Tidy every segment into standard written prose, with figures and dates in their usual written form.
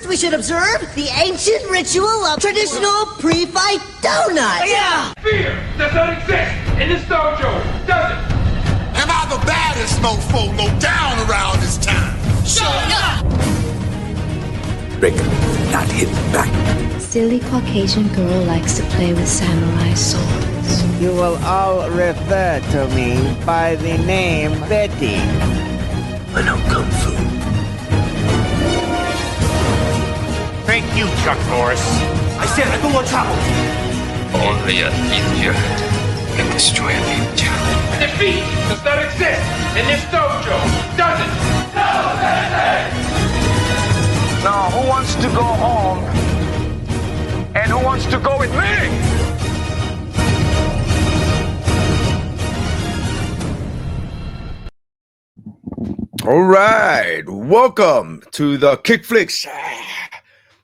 We should observe the ancient ritual of traditional pre-fight donuts. Yeah! Fear does not exist in this dojo, does it? Am I the baddest mofo low down around this time? Shut up! Break, not hit back. Silly Caucasian girl likes to play with samurai swords. You will all refer to me by the name Betty. I know Kung Fu. Thank you, Chuck Norris. I said I don't want trouble. Only a ninja can destroy a ninja. Defeat does not exist in this dojo, does it? No, Sensei! Now, who wants to go home? And who wants to go with me? All right, welcome to the Kickflix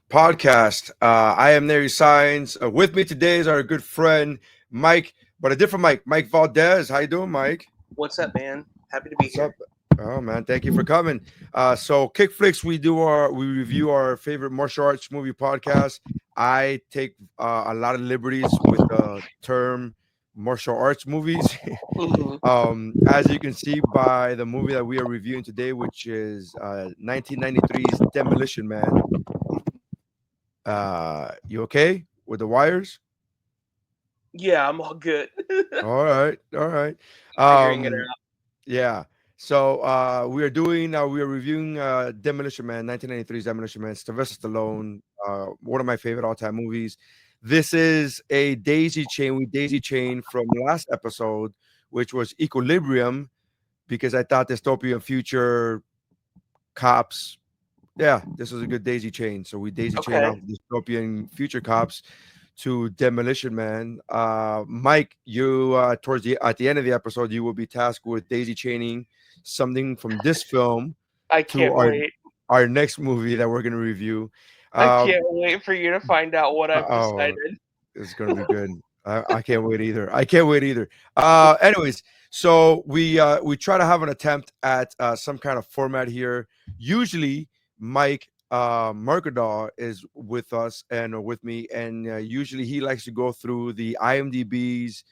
podcast. I am Nery Saenz. With me today is our good friend Mike, but a different Mike Valdes. How you doing, Mike? What's up, man? Happy to be here. Oh man, thank you for coming. So Kickflix, we review our favorite martial arts movie podcast. I take a lot of liberties with the term martial arts movies. As you can see by the movie that we are reviewing today, which is 1993's Demolition Man. You okay with the wires? Yeah, I'm all good. all right. Figuring it out. Yeah. So we are reviewing Demolition Man, 1993's Demolition Man. Sylvester Stallone, one of my favorite all-time movies. This is a daisy chain. We daisy chain from last episode, which was Equilibrium, because I thought dystopian future cops. Yeah, this was a good daisy chain. So we daisy chain off dystopian future cops to Demolition Man. Mike, you at the end of the episode, you will be tasked with daisy chaining something from this film. I can't wait. Our next movie that we're going to review. I can't wait for you to find out what I've decided. It's going to be good. I can't wait either. Anyways, so we try to have an attempt at some kind of format here. Usually, Mike Mercadal is with us and with me, and usually he likes to go through the IMDb's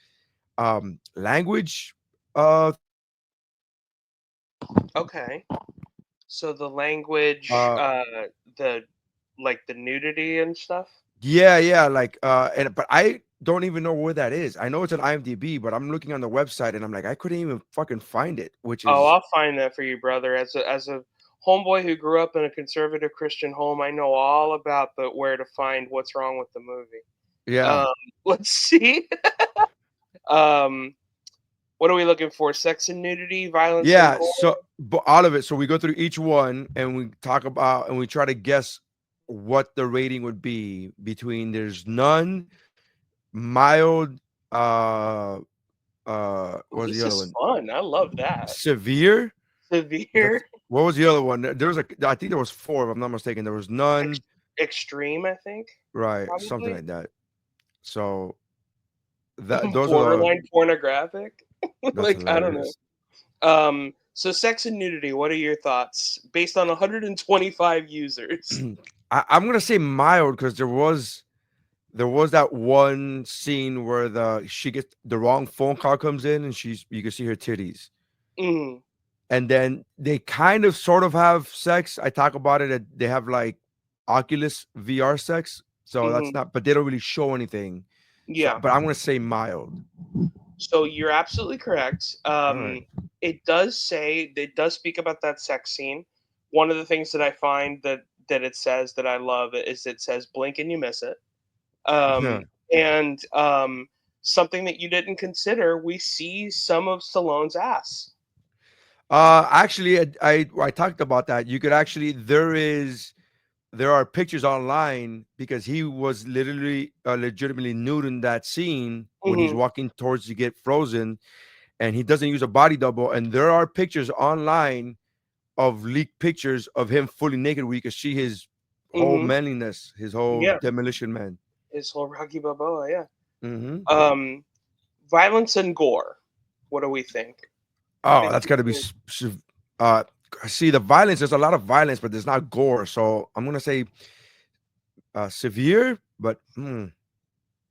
language. Okay. So the language, the nudity and stuff. Yeah, but I don't even know where that is. I know it's an IMDb, but I'm looking on the website and I'm like, I couldn't even fucking find it. I'll find that for you, brother. As a homeboy who grew up in a conservative Christian home, I know all about where to find what's wrong with the movie. Yeah. Let's see. What are we looking for? Sex and nudity, violence. Yeah. So, but all of it. So we go through each one and we talk about and we try to guess what the rating would be between. There's none, mild. What was the other one? Fun. I love that. Severe. What was the other one? There was I think there was 4, if I'm not mistaken. There was none. Extreme, I think. Right, probably. Something like that. So those borderline pornographic. Like I don't know. So sex and nudity. What are your thoughts based on 125 users? I'm gonna say mild because there was that one scene where she gets the wrong phone call comes in and you can see her titties. Mm-hmm. And then they kind of sort of have sex. I talk about it. They have like Oculus VR sex. So that's not, but they don't really show anything. Yeah. So, but I'm going to say mild. So you're absolutely correct. Right. It does speak about that sex scene. One of the things that I find that it says that I love is it says blink and you miss it. And something that you didn't consider, we see some of Stallone's ass. Actually, I talked about that. You could actually there are pictures online because he was literally legitimately nude in that scene when he's walking towards to get frozen, and he doesn't use a body double. And there are pictures online of leaked pictures of him fully naked where you can see his whole manliness, his whole Demolition Man, his whole Rocky Balboa. Yeah. Violence and gore. What do we think? Oh, that's got to be see the violence. There's a lot of violence, but there's not gore. So I'm gonna say severe, but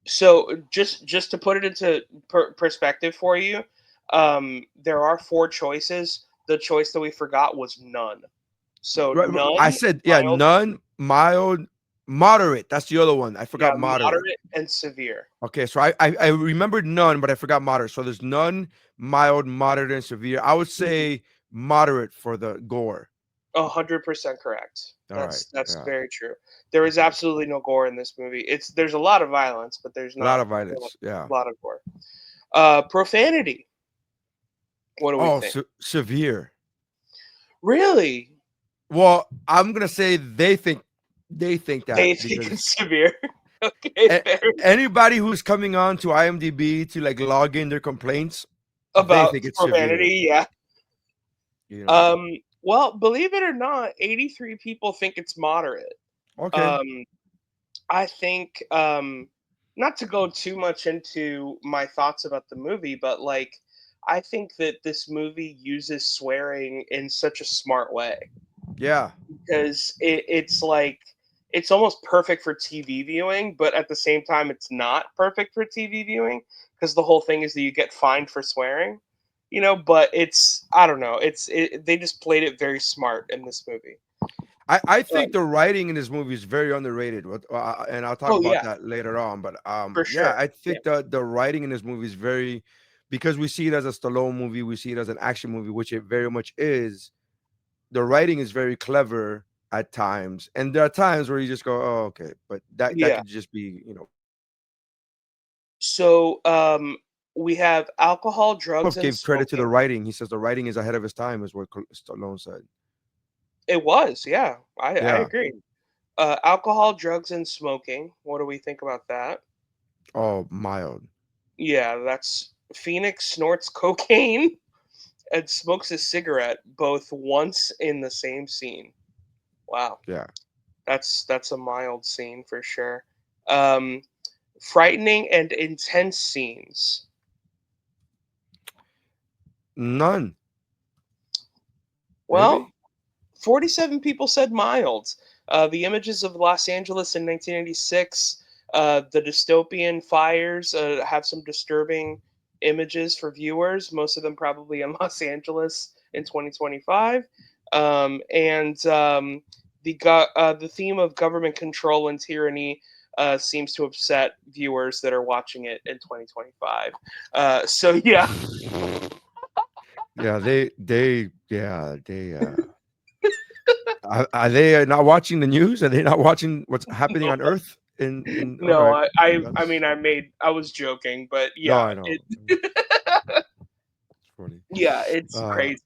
So just to put it into perspective for you, there are 4 choices. The choice that we forgot was none. So none. I said mild, none, mild, moderate. That's the other one. I forgot moderate. moderate, and severe. Okay, so I remembered none, but I forgot moderate. So there's none, mild, moderate, and severe. I would say moderate for the gore. 100% correct. That's yeah. very true. There is absolutely no gore in this movie. There's a lot of violence, but there's not a lot of violence. Yeah, a lot of gore. Profanity. What do we think? Severe. Really? Well, I'm gonna say they think that they think it's severe. Okay. Anybody who's coming on to IMDb to like log in their complaints about they think it's profanity, severe. Yeah. You know? Well, believe it or not, 83 people think it's moderate. Okay. I think not to go too much into my thoughts about the movie, but like I think that this movie uses swearing in such a smart way. Yeah. Because it's like it's almost perfect for TV viewing, but at the same time it's not perfect for TV viewing because the whole thing is that you get fined for swearing. You know, but I don't know. They just played it very smart in this movie. I think the writing in this movie is very underrated, and I'll talk about that later on. But for sure. Yeah, I think the writing in this movie is very, because we see it as a Stallone movie, we see it as an action movie, which it very much is. The writing is very clever at times, and there are times where you just go, "Oh, okay," but that could just be, you know. So, we have alcohol, drugs, and gave credit to the smoking. writing. He says the writing is ahead of his time, is what Stallone said. It was, yeah. I agree. Alcohol, drugs, and smoking. What do we think about that? Oh, mild. Yeah, that's Phoenix snorts cocaine and smokes a cigarette both once in the same scene. Wow. Yeah. That's a mild scene for sure. Frightening and intense scenes. None. Well, maybe? 47 people said mild. The images of Los Angeles in 1986, the dystopian fires have some disturbing images for viewers, most of them probably in Los Angeles in 2025. The theme of government control and tyranny seems to upset viewers that are watching it in 2025. So yeah. Yeah, are they not watching the news? Are they not watching what's happening on Earth? No, right. I mean I was joking, but yeah, no, I know. It's funny. Yeah, it's crazy.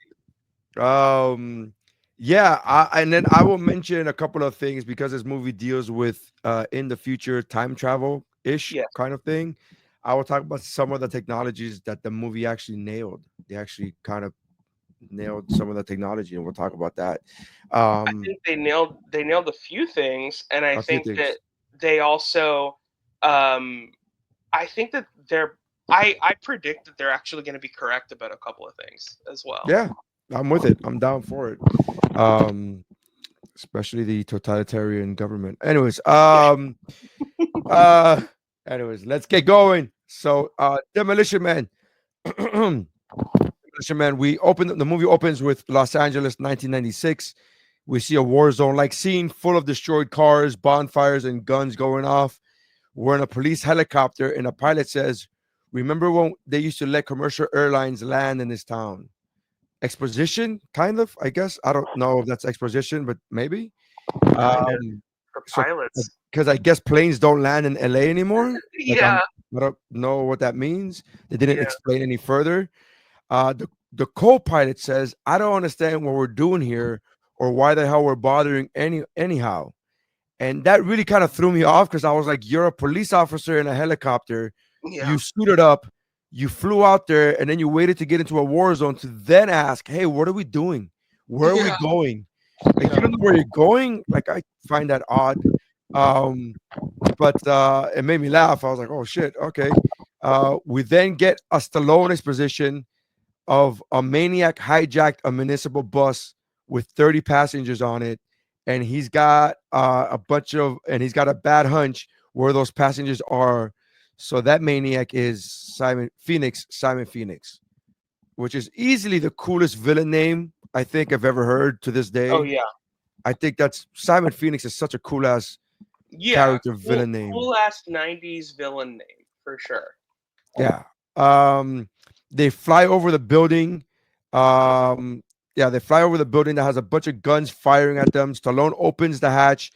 Yeah, and then I will mention a couple of things because this movie deals with in the future time travel ish kind of thing. I will talk about some of the technologies that the movie actually nailed. They actually kind of nailed some of the technology, and we'll talk about that. I think they nailed a few things, and I think that they also I think that I predict that they're actually going to be correct about a couple of things as well. Yeah, I'm with it. I'm down for it. Especially the totalitarian government. Anyways, let's get going. So, Demolition Man. Demolition Man. The movie opens with Los Angeles, 1996. We see a war zone-like scene full of destroyed cars, bonfires, and guns going off. We're in a police helicopter, and a pilot says, "Remember when they used to let commercial airlines land in this town?" Exposition, kind of, I guess. I don't know if that's exposition, but maybe. For pilots. Because I guess planes don't land in LA anymore. Yeah. I don't know what that means. They didn't explain any further. The co-pilot says, "I don't understand what we're doing here or why the hell we're bothering anyhow." And that really kind of threw me off because I was like, you're a police officer in a helicopter. Yeah. You suited up, you flew out there, and then you waited to get into a war zone to then ask, "Hey, what are we doing? Where are we going?" Like, you don't know where you're going. Like, I find that odd. But it made me laugh. I was like, oh shit, okay. We then get a Stallone exposition of a maniac hijacked a municipal bus with 30 passengers on it, and he's got a bad hunch where those passengers are. So that maniac is Simon Phoenix, which is easily the coolest villain name I think I've ever heard to this day. Oh yeah. I think that's Simon Phoenix is such a cool ass character villain name. Cool ass 90s villain name for sure. Yeah. They fly over the building. They fly over the building that has a bunch of guns firing at them. Stallone opens the hatch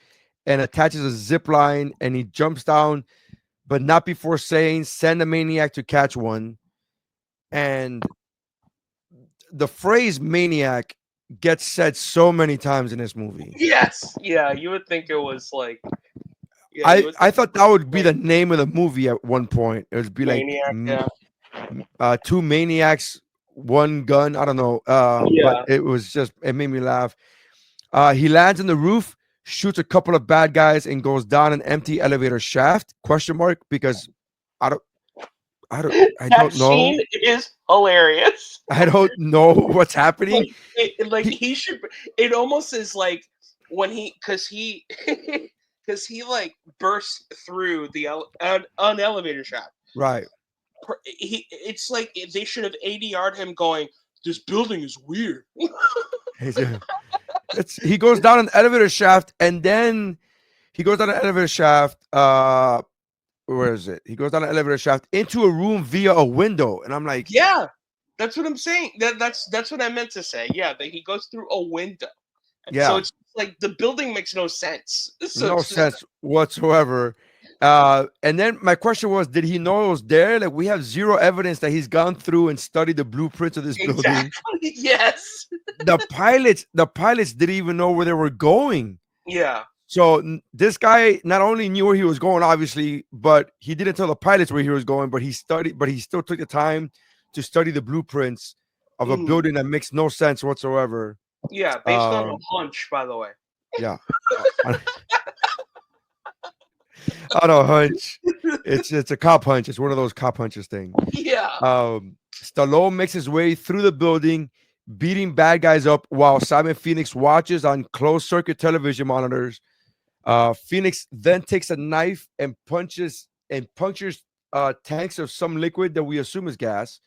and attaches a zip line, and he jumps down, but not before saying, "Send a maniac to catch one." And the phrase "maniac" gets said so many times in this movie. Yes. Yeah, you would think it was like. Yeah, I thought that would be the name of the movie at one point. It would be Maniac, like two maniacs, one gun. I don't know. But it made me laugh. He lands on the roof, shoots a couple of bad guys, and goes down an empty elevator shaft? Because I don't that know. Scene is hilarious. I don't know what's happening. He should. It almost is like when because he like bursts through the an elevator shaft. Right. It's like they should have ADR'd him going, "This building is weird." He goes down an elevator shaft, and then he goes down an elevator shaft. Where is it? He goes down an elevator shaft into a room via a window, and I'm like, yeah, that's what I'm saying. That's what I meant to say. Yeah, that he goes through a window. Yeah. So it's like the building makes no sense. No sense whatsoever. And then my question was, did he know it was there? Like, we have zero evidence that he's gone through and studied the blueprints of this building. Yes. The pilots didn't even know where they were going. Yeah. So this guy not only knew where he was going, obviously, but he didn't tell the pilots where he was going, but he still took the time to study the blueprints of a building that makes no sense whatsoever. Yeah, based on a hunch, by the way. Yeah. On a hunch. It's a cop hunch. It's one of those cop hunches thing. Yeah. Stallone makes his way through the building, beating bad guys up while Simon Phoenix watches on closed circuit television monitors. Phoenix then takes a knife and punctures tanks of some liquid that we assume is gas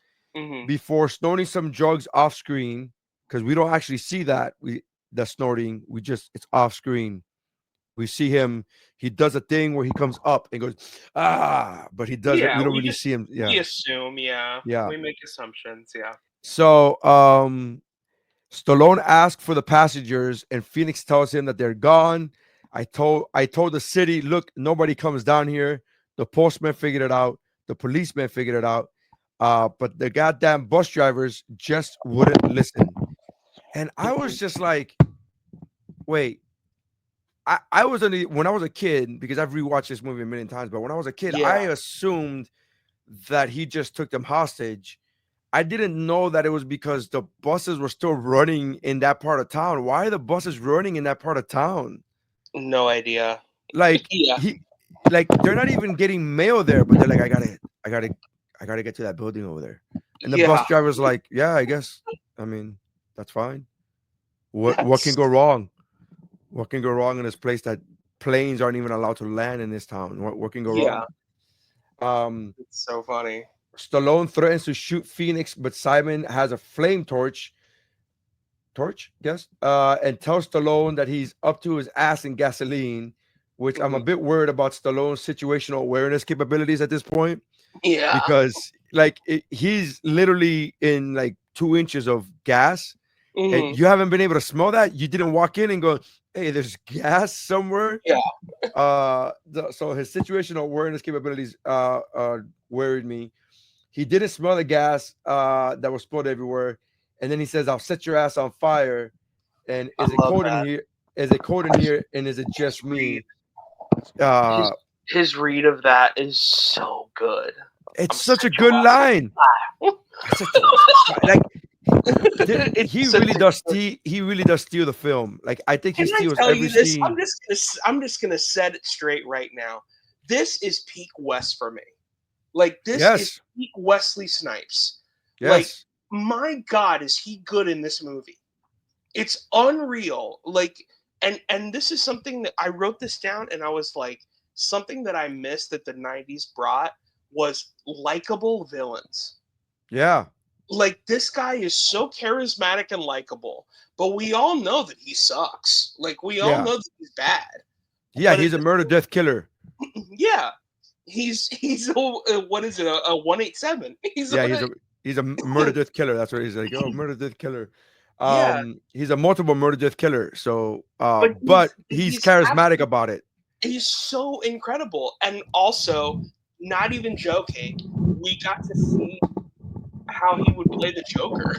before snorting some drugs off screen, because we don't actually see that the snorting. It's off screen. We see him. He does a thing where he comes up and goes, but he doesn't. Yeah, we don't really see him. Yeah, we assume. Yeah, we make assumptions. Yeah. So Stallone asks for the passengers, and Phoenix tells him that they're gone. I told the city, look, nobody comes down here. The postman figured it out. The policeman figured it out. But the goddamn bus drivers just wouldn't listen. And I was just like, wait. I was when I was a kid, because I've rewatched this movie a million times, but when I was a kid, I assumed that he just took them hostage. I didn't know that it was because the buses were still running in that part of town. Why are the buses running in that part of town? No idea. Like they're not even getting mail there, but they're like, I gotta get to that building over there. And the bus driver's like, yeah, I guess. I mean, that's fine. What can go wrong? What can go wrong in this place that planes aren't even allowed to land in this town? What can go wrong? It's so funny. Stallone threatens to shoot Phoenix, but Simon has a flame torch, yes, and tells Stallone that he's up to his ass in gasoline, which I'm a bit worried about Stallone's situational awareness capabilities at this point. Yeah. Because he's literally in like 2 inches of gas, and you haven't been able to smell that. You didn't walk in and go, hey, there's gas somewhere. Yeah. So his situational awareness capabilities worried me. He didn't smell the gas that was spilled everywhere. And then he says, I'll set your ass on fire. And is it cold in here? Is it cold in here? And is it just me? His read of that is so good. It's such a good line. He really does steal the film. Like, I think he steals every scene. I'm just gonna set it straight right now. This is peak West for me. Like, this is peak Wesley Snipes. Yes. Like, my God, is he good in this movie? It's unreal. Like, and this is something that I wrote this down, and I was like, something that I missed that the '90s brought was likable villains. Yeah. Like, this guy is so charismatic and likable, but we all know that he sucks. Like, we all know that he's bad. Yeah, But he's a murder death killer. Yeah, he's a, what is it, a 187? He's a murder death killer. That's what he's like. Oh, murder death killer. Yeah. He's a multiple murder death killer. So, but he's charismatic about it. He's so incredible, and also, not even joking, we got to see how he would play the Joker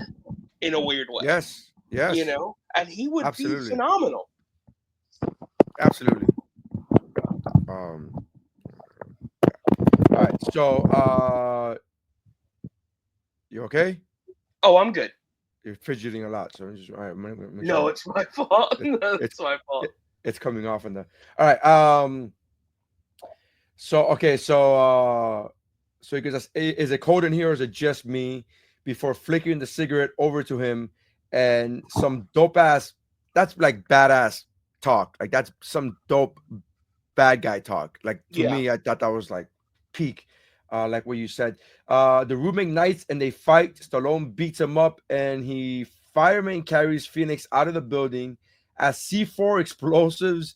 in a weird way. Yes, You know, and he would be phenomenal. Absolutely. All right. So, you okay? Oh, I'm good. You're fidgeting a lot, so just, all right. No, it's my fault. It's my fault. It's coming off in the. All right. So okay. So he goes, is it cold in here, or is it just me? Before flicking the cigarette over to him, and some dope ass. That's like badass talk. Like that's some dope bad guy talk. Like to me, I thought that was like peak. Like what you said. The room ignites and they fight. Stallone beats him up, and fireman carries Phoenix out of the building as C4 explosives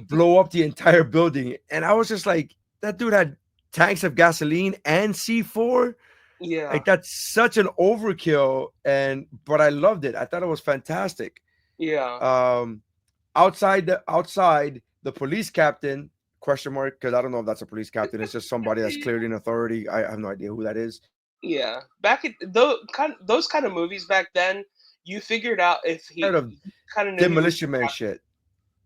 blow up the entire building. And I was just like, that dude had tanks of gasoline and C4. Yeah, like that's such an overkill, but I loved it. I thought it was fantastic. Yeah. Outside the police captain, question mark, because I don't know if that's a police captain. It's just somebody that's clearly in authority. I have no idea who that is. Yeah, back at those kind of movies back then, you figured out if he kind of Demolition Man shit.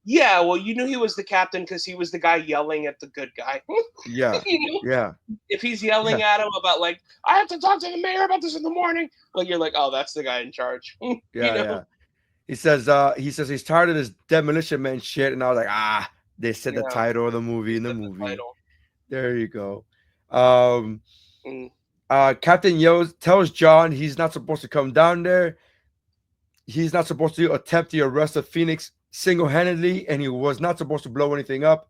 Yeah, well, you knew he was the captain because he was the guy yelling at the good guy. Yeah, yeah. If he's yelling at him about like, I have to talk to the mayor about this in the morning, like you're like, oh, that's the guy in charge. Yeah. He says he's tired of this Demolition Man shit, and I was like, they said the title of the movie in the movie. There you go. Captain tells John he's not supposed to come down there. He's not supposed to attempt the arrest of Phoenix single-handedly, and he was not supposed to blow anything up.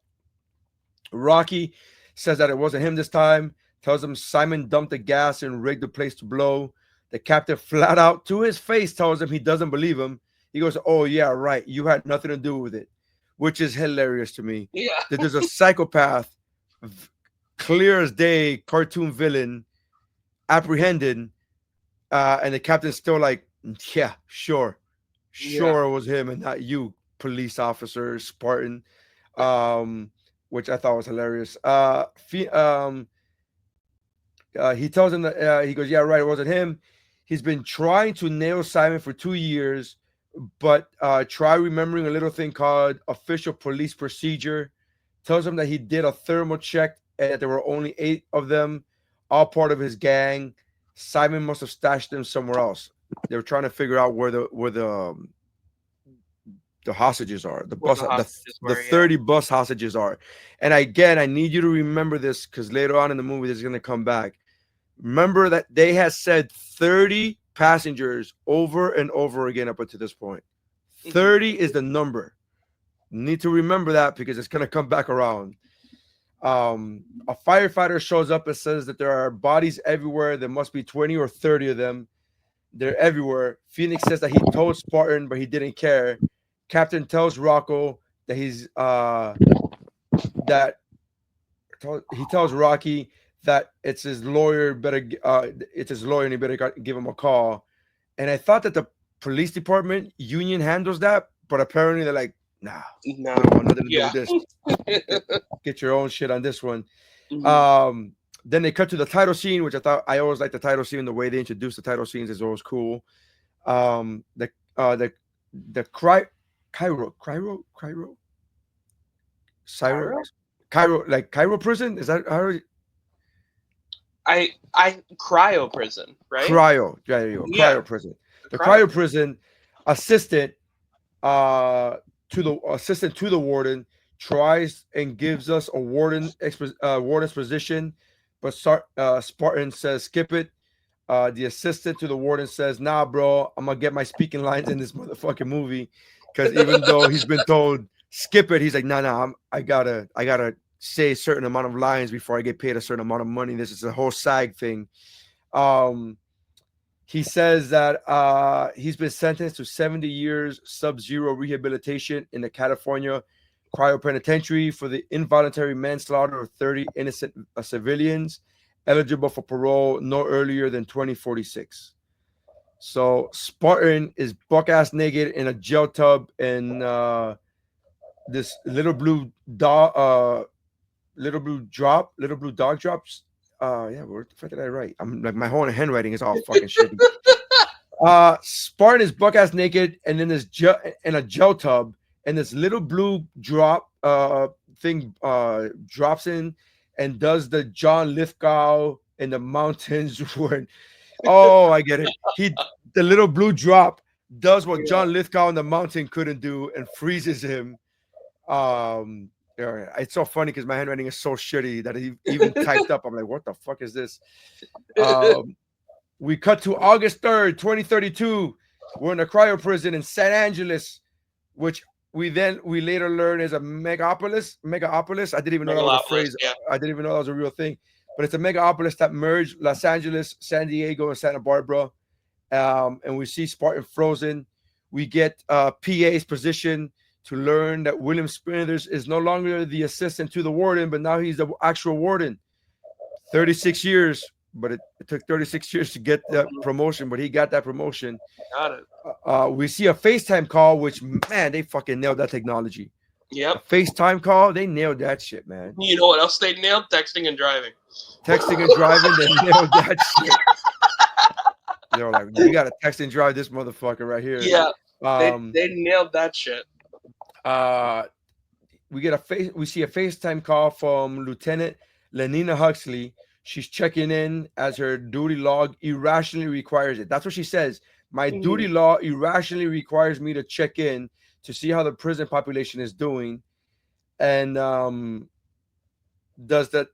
Rocky says that it wasn't him this time, tells him Simon dumped the gas and rigged the place to blow. The captain flat out to his face tells him he doesn't believe him. He goes, oh yeah, right, you had nothing to do with it, which is hilarious to me. Yeah. That there's a psychopath, clear as day, cartoon villain apprehended, and the captain's still like, yeah, sure it was him and not you, police officer Spartan, which I thought was hilarious. He tells him that he goes, yeah, right, it wasn't him. He's been trying to nail Simon for 2 years, but try remembering a little thing called official police procedure. Tells him that he did a thermal check and that there were only 8 of them, all part of his gang. Simon must have stashed them somewhere else. They were trying to figure out where the hostages are, the 30 bus hostages are. And again, I need you to remember this because later on in the movie, this is going to come back. Remember that they had said 30 passengers over and over again up until this point. 30 is the number. You need to remember that because it's going to come back around. A firefighter shows up and says that there are bodies everywhere. There must be 20 or 30 of them. They're everywhere. Phoenix says that he told Spartan, but he didn't care. Captain tells Rocco that he tells Rocky that it's his lawyer. It's his lawyer, and he better give him a call. And I thought that the police department union handles that, but apparently they're like, nah, no, nothing to do with this. Get your own shit on this one. Mm-hmm. Then they cut to the title scene, which I always like the title scene. The way they introduce the title scenes is always cool. The Cairo, like Cairo prison. Is that how? I cryo prison, right? Cryo, cryo prison. The cryo prison assistant to the warden tries and gives us a warden's position, but Spartan says skip it. The assistant to the warden says, "Nah, bro, I'm gonna get my speaking lines in this motherfucking movie," because even though he's been told skip it, he's like, "Nah, I gotta say a certain amount of lines before I get paid a certain amount of money. This is a whole SAG thing." He says that he's been sentenced to 70 years sub-zero rehabilitation in the California cryo penitentiary for the involuntary manslaughter of 30 innocent civilians, eligible for parole no earlier than 2046. So Spartan is buck-ass naked in a gel tub, and this little blue dog drops. Yeah, what the fuck did I write? I'm like, my whole handwriting is all fucking shitty. Spartan is buck-ass naked, and then there's in a gel tub, and this little blue drop thing drops in and does the John Lithgow in the mountains when I get it. The little blue drop does what John Lithgow in the mountain couldn't do and freezes him. It's so funny because my handwriting is so shitty that he even typed up. I'm like, what the fuck is this? We cut to August 3rd, 2032. We're in a cryo prison in San Angeles, which we later learn is a megapolis. I didn't even know that was a phrase. Yeah. I didn't even know that was a real thing. But it's a megapolis that merged Los Angeles, San Diego, and Santa Barbara. And we see Spartan frozen. We get PA's position to learn that William Smithers is no longer the assistant to the warden, but now he's the actual warden. 36 years, but it took 36 years to get that promotion, but he got that promotion. Got it. We see a FaceTime call, which, man, they fucking nailed that technology. Yep. A FaceTime call, they nailed that shit, man. You know what else they nailed? Texting and driving. Texting and driving, they nailed that shit. They're like, we got to text and drive this motherfucker right here. Yeah, they nailed that shit. We see a FaceTime call from Lieutenant Lenina Huxley. She's checking in as her duty log irrationally requires it. That's what she says. My duty law irrationally requires me to check in to see how the prison population is doing. And does the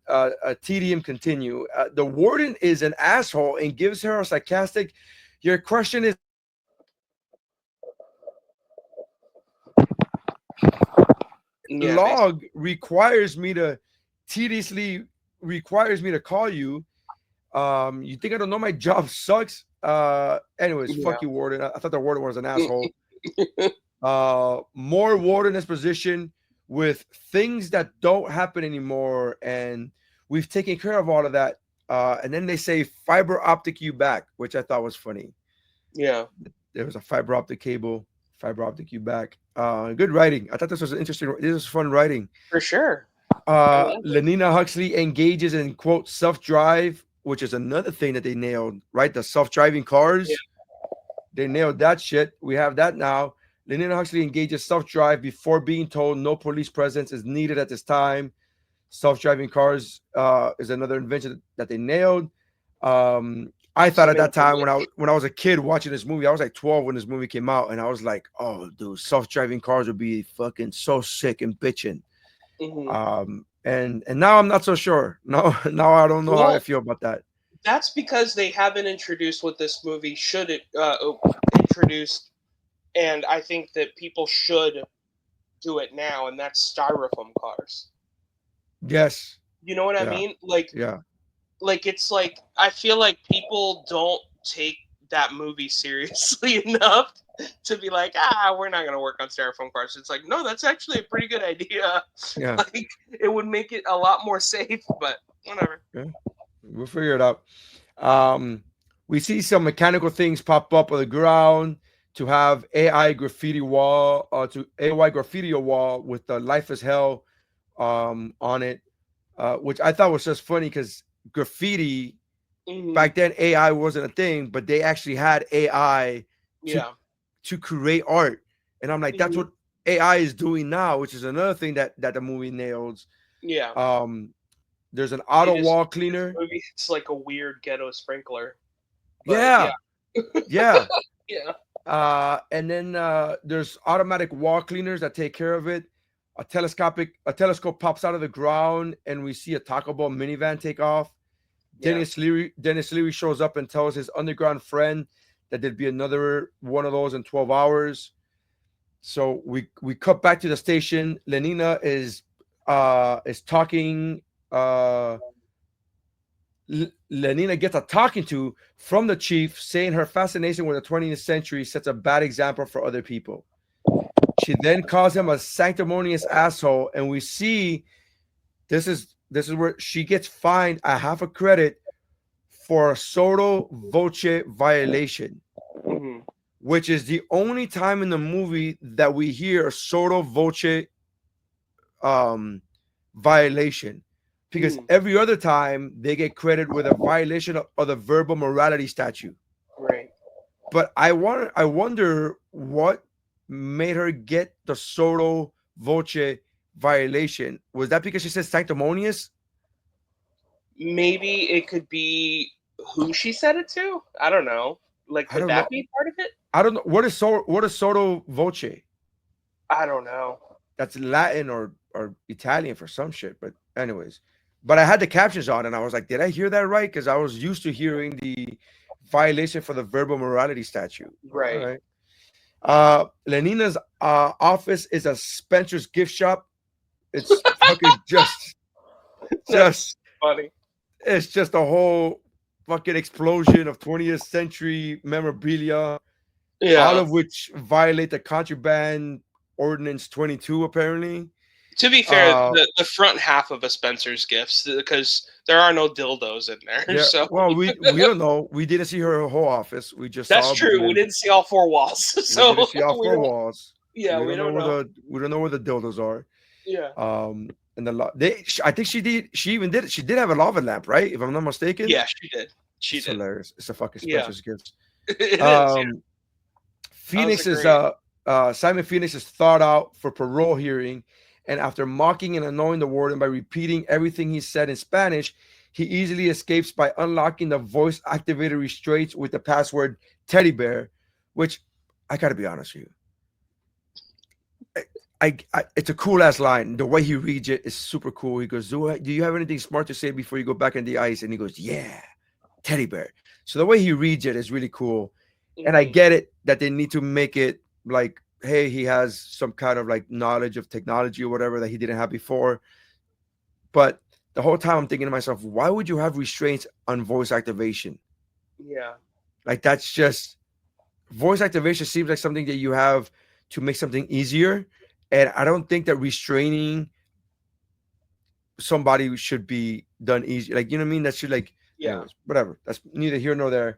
tedium continue? The warden is an asshole and gives her a sarcastic, your question is, log requires me to call you. You think I don't know my job sucks? Anyways, fuck you, warden. I thought the warden was an asshole. More warden exposition with things that don't happen anymore, and we've taken care of all of that. And then they say fiber optic you back, which I thought was funny. Yeah, there was a fiber optic cable. Fiber optic you back. Good writing. I thought this was fun writing. For sure. Lenina Huxley engages in, quote, self-drive, which is another thing that they nailed, right? The self-driving cars. Yeah. They nailed that shit. We have that now. Lenina Huxley engages self-drive before being told no police presence is needed at this time. Self-driving cars is another invention that they nailed. I thought at that time when I was a kid watching this movie, I was like 12 when this movie came out, and I was like, oh, dude, self-driving cars would be fucking so sick and bitching. And now I'm not so sure. Now I don't know how I feel about that. That's because they haven't introduced what this movie should introduce, and I think that people should do it now, and that's styrofoam cars. Yes. You know what I mean? Like, yeah. Like, it's like, I feel like people don't take that movie seriously enough to be like, we're not going to work on styrofoam cars. It's like, no, that's actually a pretty good idea. Yeah. Like, it would make it a lot more safe, but whatever. Yeah. We'll figure it out. We see some mechanical things pop up on the ground to have AI graffiti a wall with the Life is Hell on it, which I thought was just funny because graffiti back then, AI wasn't a thing, but they actually had AI to create art. And I'm like, that's what AI is doing now, which is another thing that the movie nails. Yeah. There's an auto wall cleaner. It's like a weird ghetto sprinkler. Yeah. Yeah. Yeah. And then there's automatic wall cleaners that take care of it. A telescope pops out of the ground, and we see a Taco Bell minivan take off. Dennis Leary shows up and tells his underground friend that there'd be another one of those in 12 hours. So we cut back to the station. Lenina is talking. Lenina gets a talking to from the chief, saying her fascination with the 20th century sets a bad example for other people. She then calls him a sanctimonious asshole, and we see this is where she gets fined a half a credit for a sotto voce violation, which is the only time in the movie that we hear a sotto voce violation, because every other time they get credited with a violation of the verbal morality statute. Right. But I wonder what made her get the sotto voce violation. Was that because she said sanctimonious? Maybe it could be who she said it to. I don't know. Like, could that be part of it? I don't know. What is sotto voce? I don't know. That's Latin or Italian for some shit. But anyways, but I had the captions on and I was like, did I hear that right? Because I was used to hearing the violation for the verbal morality statute. Right. All right. Lenina's office is a Spencer's gift shop. It's fucking just funny. It's just a whole fucking explosion of 20th century memorabilia, all of which violate the contraband ordinance 22 apparently. To be fair, the front half of a Spencer's gifts, because there are no dildos in there. Yeah, so well, we don't know. We didn't see her whole office. We just that's saw true. We didn't see all four walls. So we didn't see all four walls. Yeah, we don't know. We don't know where the dildos are. Yeah. And I think she did. She even did. She did have a lava lamp, right? If I'm not mistaken. Yeah, she did. It's hilarious. It's a fucking Spencer's gifts. It is. Phoenix is Simon Phoenix is thought out for parole hearing, and after mocking and annoying the warden by repeating everything he said in Spanish, he easily escapes by unlocking the voice-activated restraints with the password teddy bear, which I gotta be honest with you. It's a cool ass line. The way he reads it is super cool. He goes, do you have anything smart to say before you go back in the ice? And he goes, yeah, teddy bear. So the way he reads it is really cool. And I get it that they need to make it like, hey, he has some kind of like knowledge of technology or whatever that he didn't have before. But the whole time I'm thinking to myself, why would you have restraints on voice activation? Yeah. Like that's just voice activation seems like something that you have to make something easier. And I don't think that restraining somebody should be done easy. Like, you know what I mean? That should like, anyways, whatever. That's neither here nor there.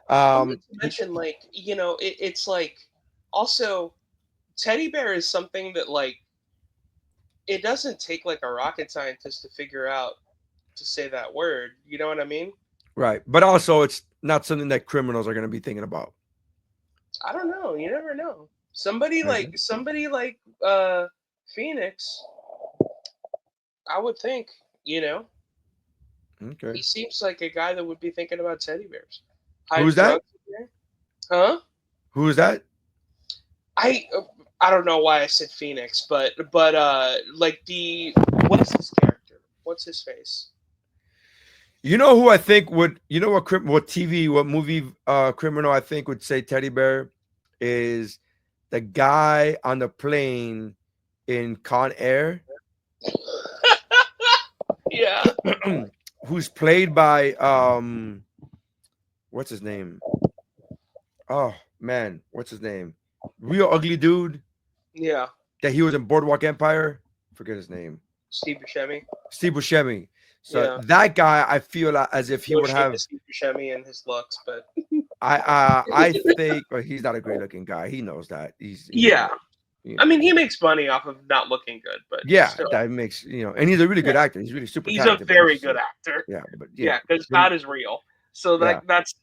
To mention, like, you know, it's like also teddy bear is something that like it doesn't take like a rocket scientist to figure out to say that word. You know what I mean? Right. But also it's not something that criminals are going to be thinking about. I don't know. You never know. Somebody like Phoenix, I would think, you know. Okay. He seems like a guy that would be thinking about teddy bears. Who's that? Huh? Who is that? I don't know why I said Phoenix, but like what's his character? What's his face? You know who I think would, you know what movie criminal I think would say teddy bear is the guy on the plane in Con Air. Yeah. Who's played by what's his name? Oh man, what's his name? Real ugly dude. Yeah. That he was in Boardwalk Empire. Forget his name. Steve Buscemi. Steve Buscemi. So that guy, I feel as if he would have Steve Buscemi and his looks, but I think, but he's not a great looking guy. He knows that. He's I mean, he makes money off of not looking good, but that makes, you know, and he's a really good actor. He's really super. He's a very good actor. Yeah, but because God is real. So that's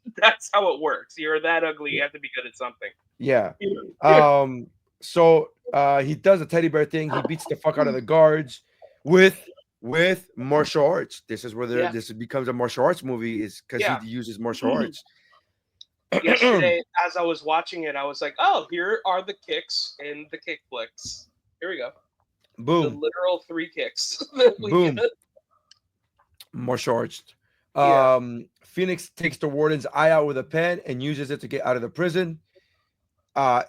how it works. You're that ugly, you have to be good at something. Yeah. So he does a teddy bear thing. He beats the fuck out of the guards with martial arts. This is where this becomes a martial arts movie, is because he uses martial arts. Yesterday, as I was watching it, I was like, "Oh, here are the kicks in the Kickflix. Here we go. Boom. The literal 3 kicks. Boom. Martial arts. Phoenix takes the warden's eye out with a pen and uses it to get out of the prison.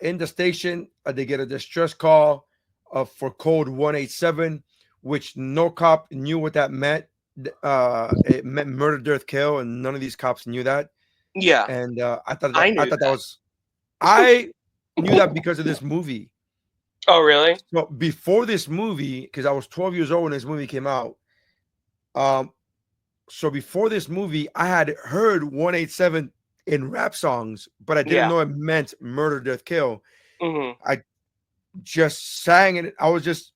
In the station, they get a distress call for code 187, which no cop knew what that meant. It meant murder, death, kill, and none of these cops knew that. Yeah, and I thought that was I knew that because of this movie. Oh, really? So before this movie, because I was 12 years old when this movie came out. So before this movie, I had heard 187 in rap songs, but I didn't know it meant murder, death, kill. I just sang it. I was just,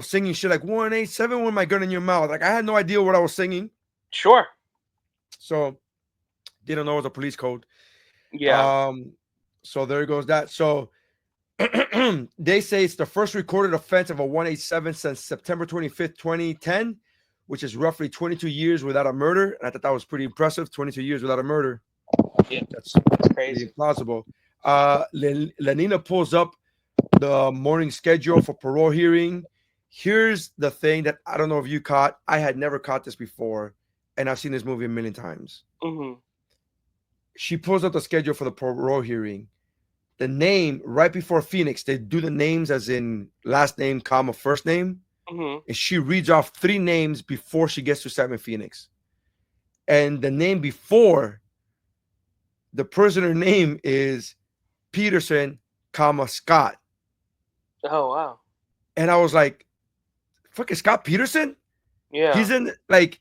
singing shit like 187 with my gun in your mouth. Like I had no idea what I was singing. Sure. So didn't know it was a police code. Yeah. So there goes that. So they say it's the first recorded offense of a 187 since September 25th, 2010, which is roughly 22 years without a murder. And I thought that was pretty impressive. 22 years without a murder. Yeah, that's crazy. Implausible. Lenina pulls up the morning schedule for parole hearing. Here's the thing that I don't know if you caught. I had never caught this before, and I've seen this movie a million times. She pulls up the schedule for the parole hearing. The name right before Phoenix, they do the names as in last name, comma, first name. And she reads off 3 names before she gets to Simon Phoenix. And the name before the prisoner name is Peterson, comma, Scott. Oh, wow. And I was like, fucking Scott Peterson? Yeah. He's in, like,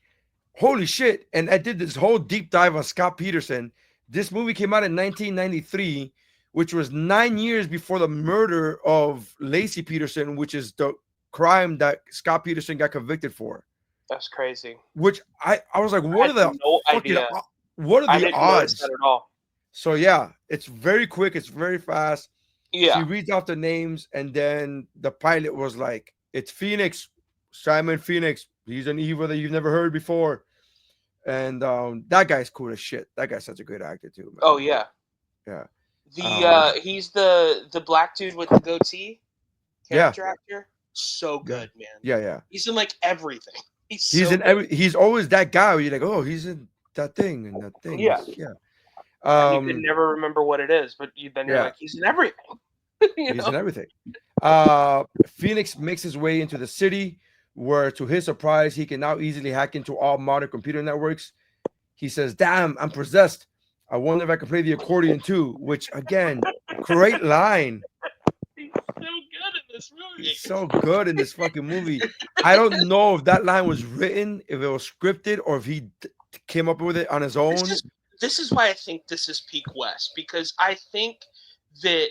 holy shit. And I did this whole deep dive on Scott Peterson. This movie came out in 1993, which was 9 years before the murder of Lacey Peterson, which is the crime that Scott Peterson got convicted for. That's crazy. Which I was like, what are the odds? That at all. So yeah, it's very quick, it's very fast. Yeah. She reads off the names, and then the pilot was like, it's Phoenix, Simon Phoenix. He's an evil that you've never heard before. And that guy's cool as shit. That guy's such a great actor too, man. Oh yeah. Yeah. He's the black dude with the goatee character actor. So good, man. Yeah. He's in like everything. He's he's always that guy where you're like, oh, he's in that thing and that thing. Yeah. You can never remember what it is, but then you're like, he's in everything. He's in everything. Phoenix makes his way into the city, where to his surprise, he can now easily hack into all modern computer networks. He says, damn, I'm possessed. I wonder if I can play the accordion too, which again, great line. He's so good in this movie. He's so good in this fucking movie. I don't know if that line was written, if it was scripted, or if he came up with it on his own. This is why I think this is peak West, because I think that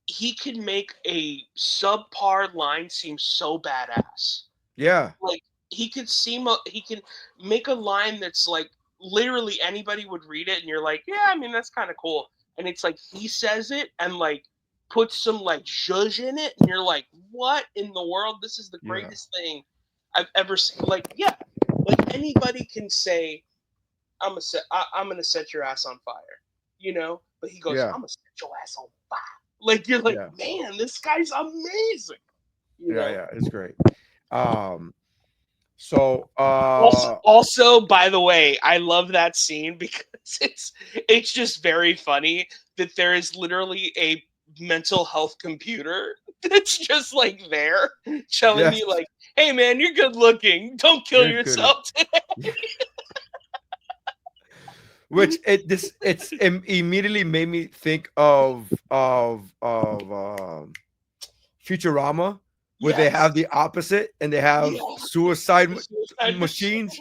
he can make a subpar line seem so badass. Yeah. Like he can make a line that's like literally anybody would read it and you're like, yeah, I mean that's kind of cool. And it's like he says it and like puts some like zhuzh in it and you're like, what in the world? This is the greatest thing I've ever seen. Like, yeah, like anybody can say, I'm gonna set your ass on fire, but he goes, I'm gonna set your ass on fire. Like you're like, man, this guy's amazing. Yeah, it's great. So also, by the way, I love that scene because it's just very funny that there is literally a mental health computer that's just like there telling you like, hey man, you're good looking. Don't kill yourself today. Which it's immediately made me think of Futurama, where they have the opposite and they have suicide machines.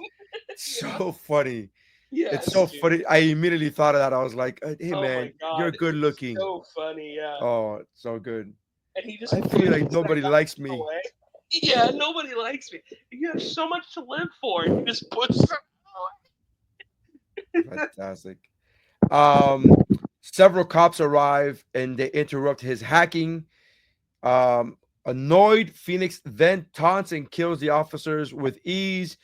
So funny. Yeah, it's so funny. I immediately thought of that. I was like, hey man, you're good looking. So funny, yeah. Oh, it's so good. And he just I feel like nobody likes me. Away. Yeah, nobody likes me. You have so much to live for. And he just puts them away. Fantastic. Several cops arrive and they interrupt his hacking. Annoyed, Phoenix then taunts and kills the officers with ease.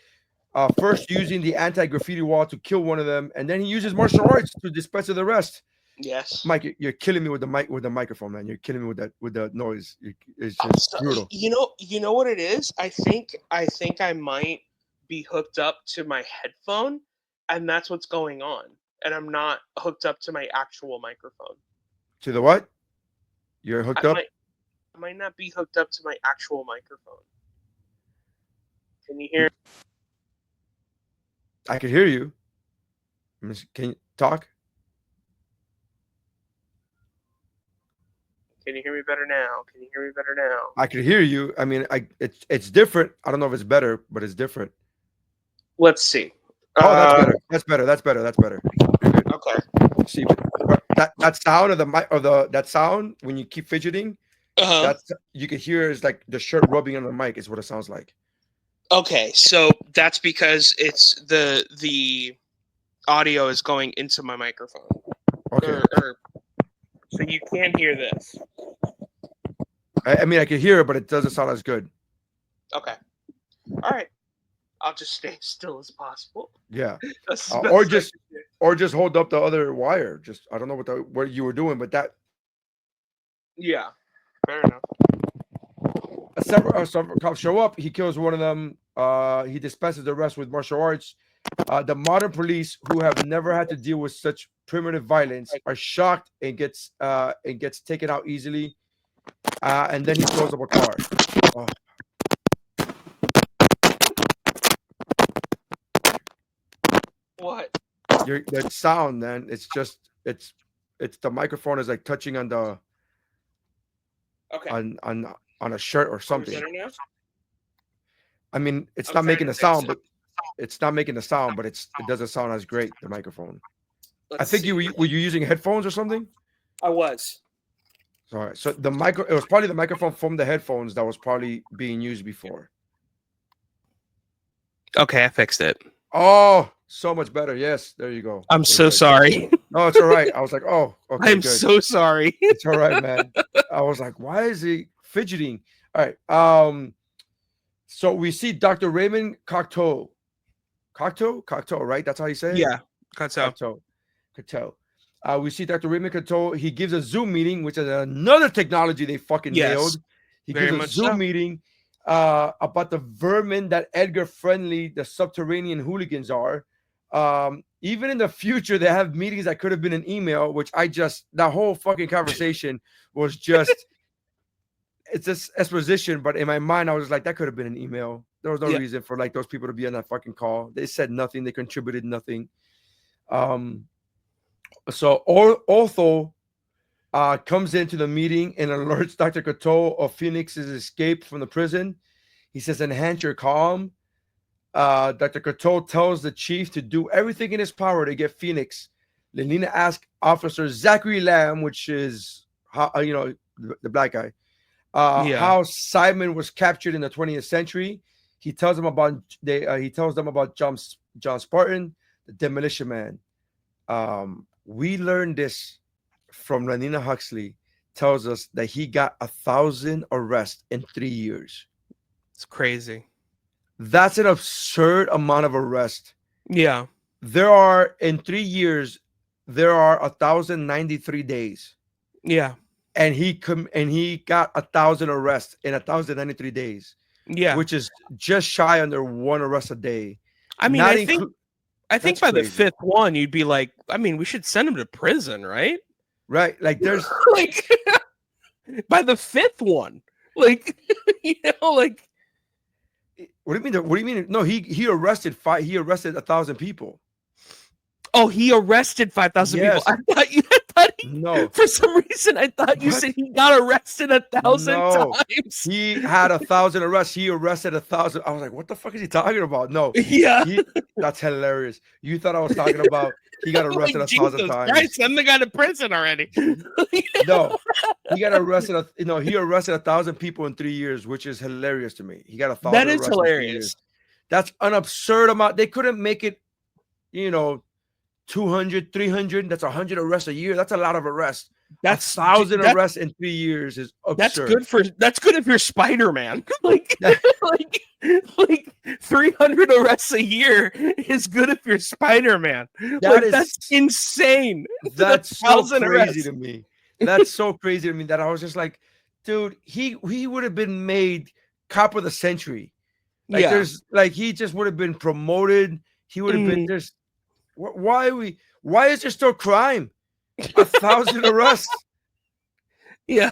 First using the anti-graffiti wall to kill one of them, and then he uses martial arts to dispense of the rest. Yes, Mike, you're killing me with the microphone, man. You're killing me with the noise. It's just brutal. You know what it is? I think I might be hooked up to my headphone and that's what's going on. And I'm not hooked up to my actual microphone. To the what? You're hooked up? I might not be hooked up to my actual microphone. Can you hear? I can hear you. Can you talk? Can you hear me better now? Can you hear me better now? I can hear you. I mean, it's different. I don't know if it's better, but it's different. Let's see. Oh, that's better. That's better. That's better. That's better. You're good. Okay. See, but that sound of the mic, or that sound when you keep fidgeting, that's you can hear is like the shirt rubbing on the mic is what it sounds like. Okay, so that's because it's the audio is going into my microphone. Okay. So you can't hear this. I mean, I can hear it, but it doesn't sound as good. Okay. All right. I'll just stay as still as possible. Yeah. That's or just hold up the other wire. Just I don't know what you were doing, but that. Yeah. Fair enough. Several cops show up. He kills one of them. He dispenses the rest with martial arts. The modern police, who have never had to deal with such primitive violence, are shocked and gets taken out easily. And then he blows up a car. Oh. What? That sound, man. It's the microphone is like touching on the on a shirt or something. I mean, it's not making a sound, but it doesn't sound as great. The microphone. I think were you using headphones or something? I was. All right. So it was probably the microphone from the headphones that was probably being used before. Okay, I fixed it. Oh, so much better. Yes, there you go. I'm so sorry. No, it's all right. I was like, oh, okay. I'm so sorry. It's all right, man. I was like, why is he fidgeting? All right. So we see Dr. Raymond Cocteau. Cocteau, right? That's how you say it? Yeah, Cocteau. We see Dr. Raymond Cocteau. He gives a Zoom meeting, which is another technology they fucking nailed. He gives a Zoom meeting about the vermin that Edgar Friendly, the subterranean hooligans are. Even in the future, they have meetings that could have been an email, which that whole fucking conversation was just, it's just exposition. But in my mind, I was like, that could have been an email. There was no reason for like those people to be on that fucking call. They said nothing. They contributed nothing. So Otho comes into the meeting and alerts Dr. Cocteau of Phoenix's escape from the prison. He says, enhance your calm. Dr. Cocteau tells the chief to do everything in his power to get Phoenix. Lenina asks Officer Zachary Lamb, which is the black guy, how Simon was captured in the 20th century. He tells them about John Spartan, the Demolition Man. We learned this from Lenina Huxley. Tells us that he got 1,000 arrests in 3 years. It's crazy. That's an absurd amount of arrest. Yeah. In 3 years, there are 1,093 days. Yeah. And he got 1,000 arrests in 1,093 days. Yeah. Which is just shy under one arrest a day. I mean, I think by the fifth one, you'd be like, I mean, we should send him to prison, right? Right. Like there's like by the fifth one. Like, like what do you mean? No, he arrested 1,000 people. Oh, he arrested 5,000 people. I thought no. For some reason, I thought you said he got arrested 1,000 times. He had 1,000 arrests. He arrested 1,000. I was like, what the fuck is he talking about? No. Yeah. That's hilarious. You thought I was talking about he got arrested 1,000 times. Christ, send the guy to prison already. No. He got arrested. He arrested 1,000 people in 3 years, which is hilarious to me. He got 1,000 That is arrests hilarious. That's an absurd amount. They couldn't make it, 200, 300. That's 100 arrests a year. That's a lot of arrests. That's 1,000 arrests in 3 years is absurd. That's good if you're Spider-Man. like 300 arrests a year is good if you're Spider-Man. That's insane. That's so crazy to me. That's so crazy to me that I was just like, dude, he would have been made cop of the century. He just would have been promoted. He would have been just. Why is there still crime? 1,000 arrests. Yeah.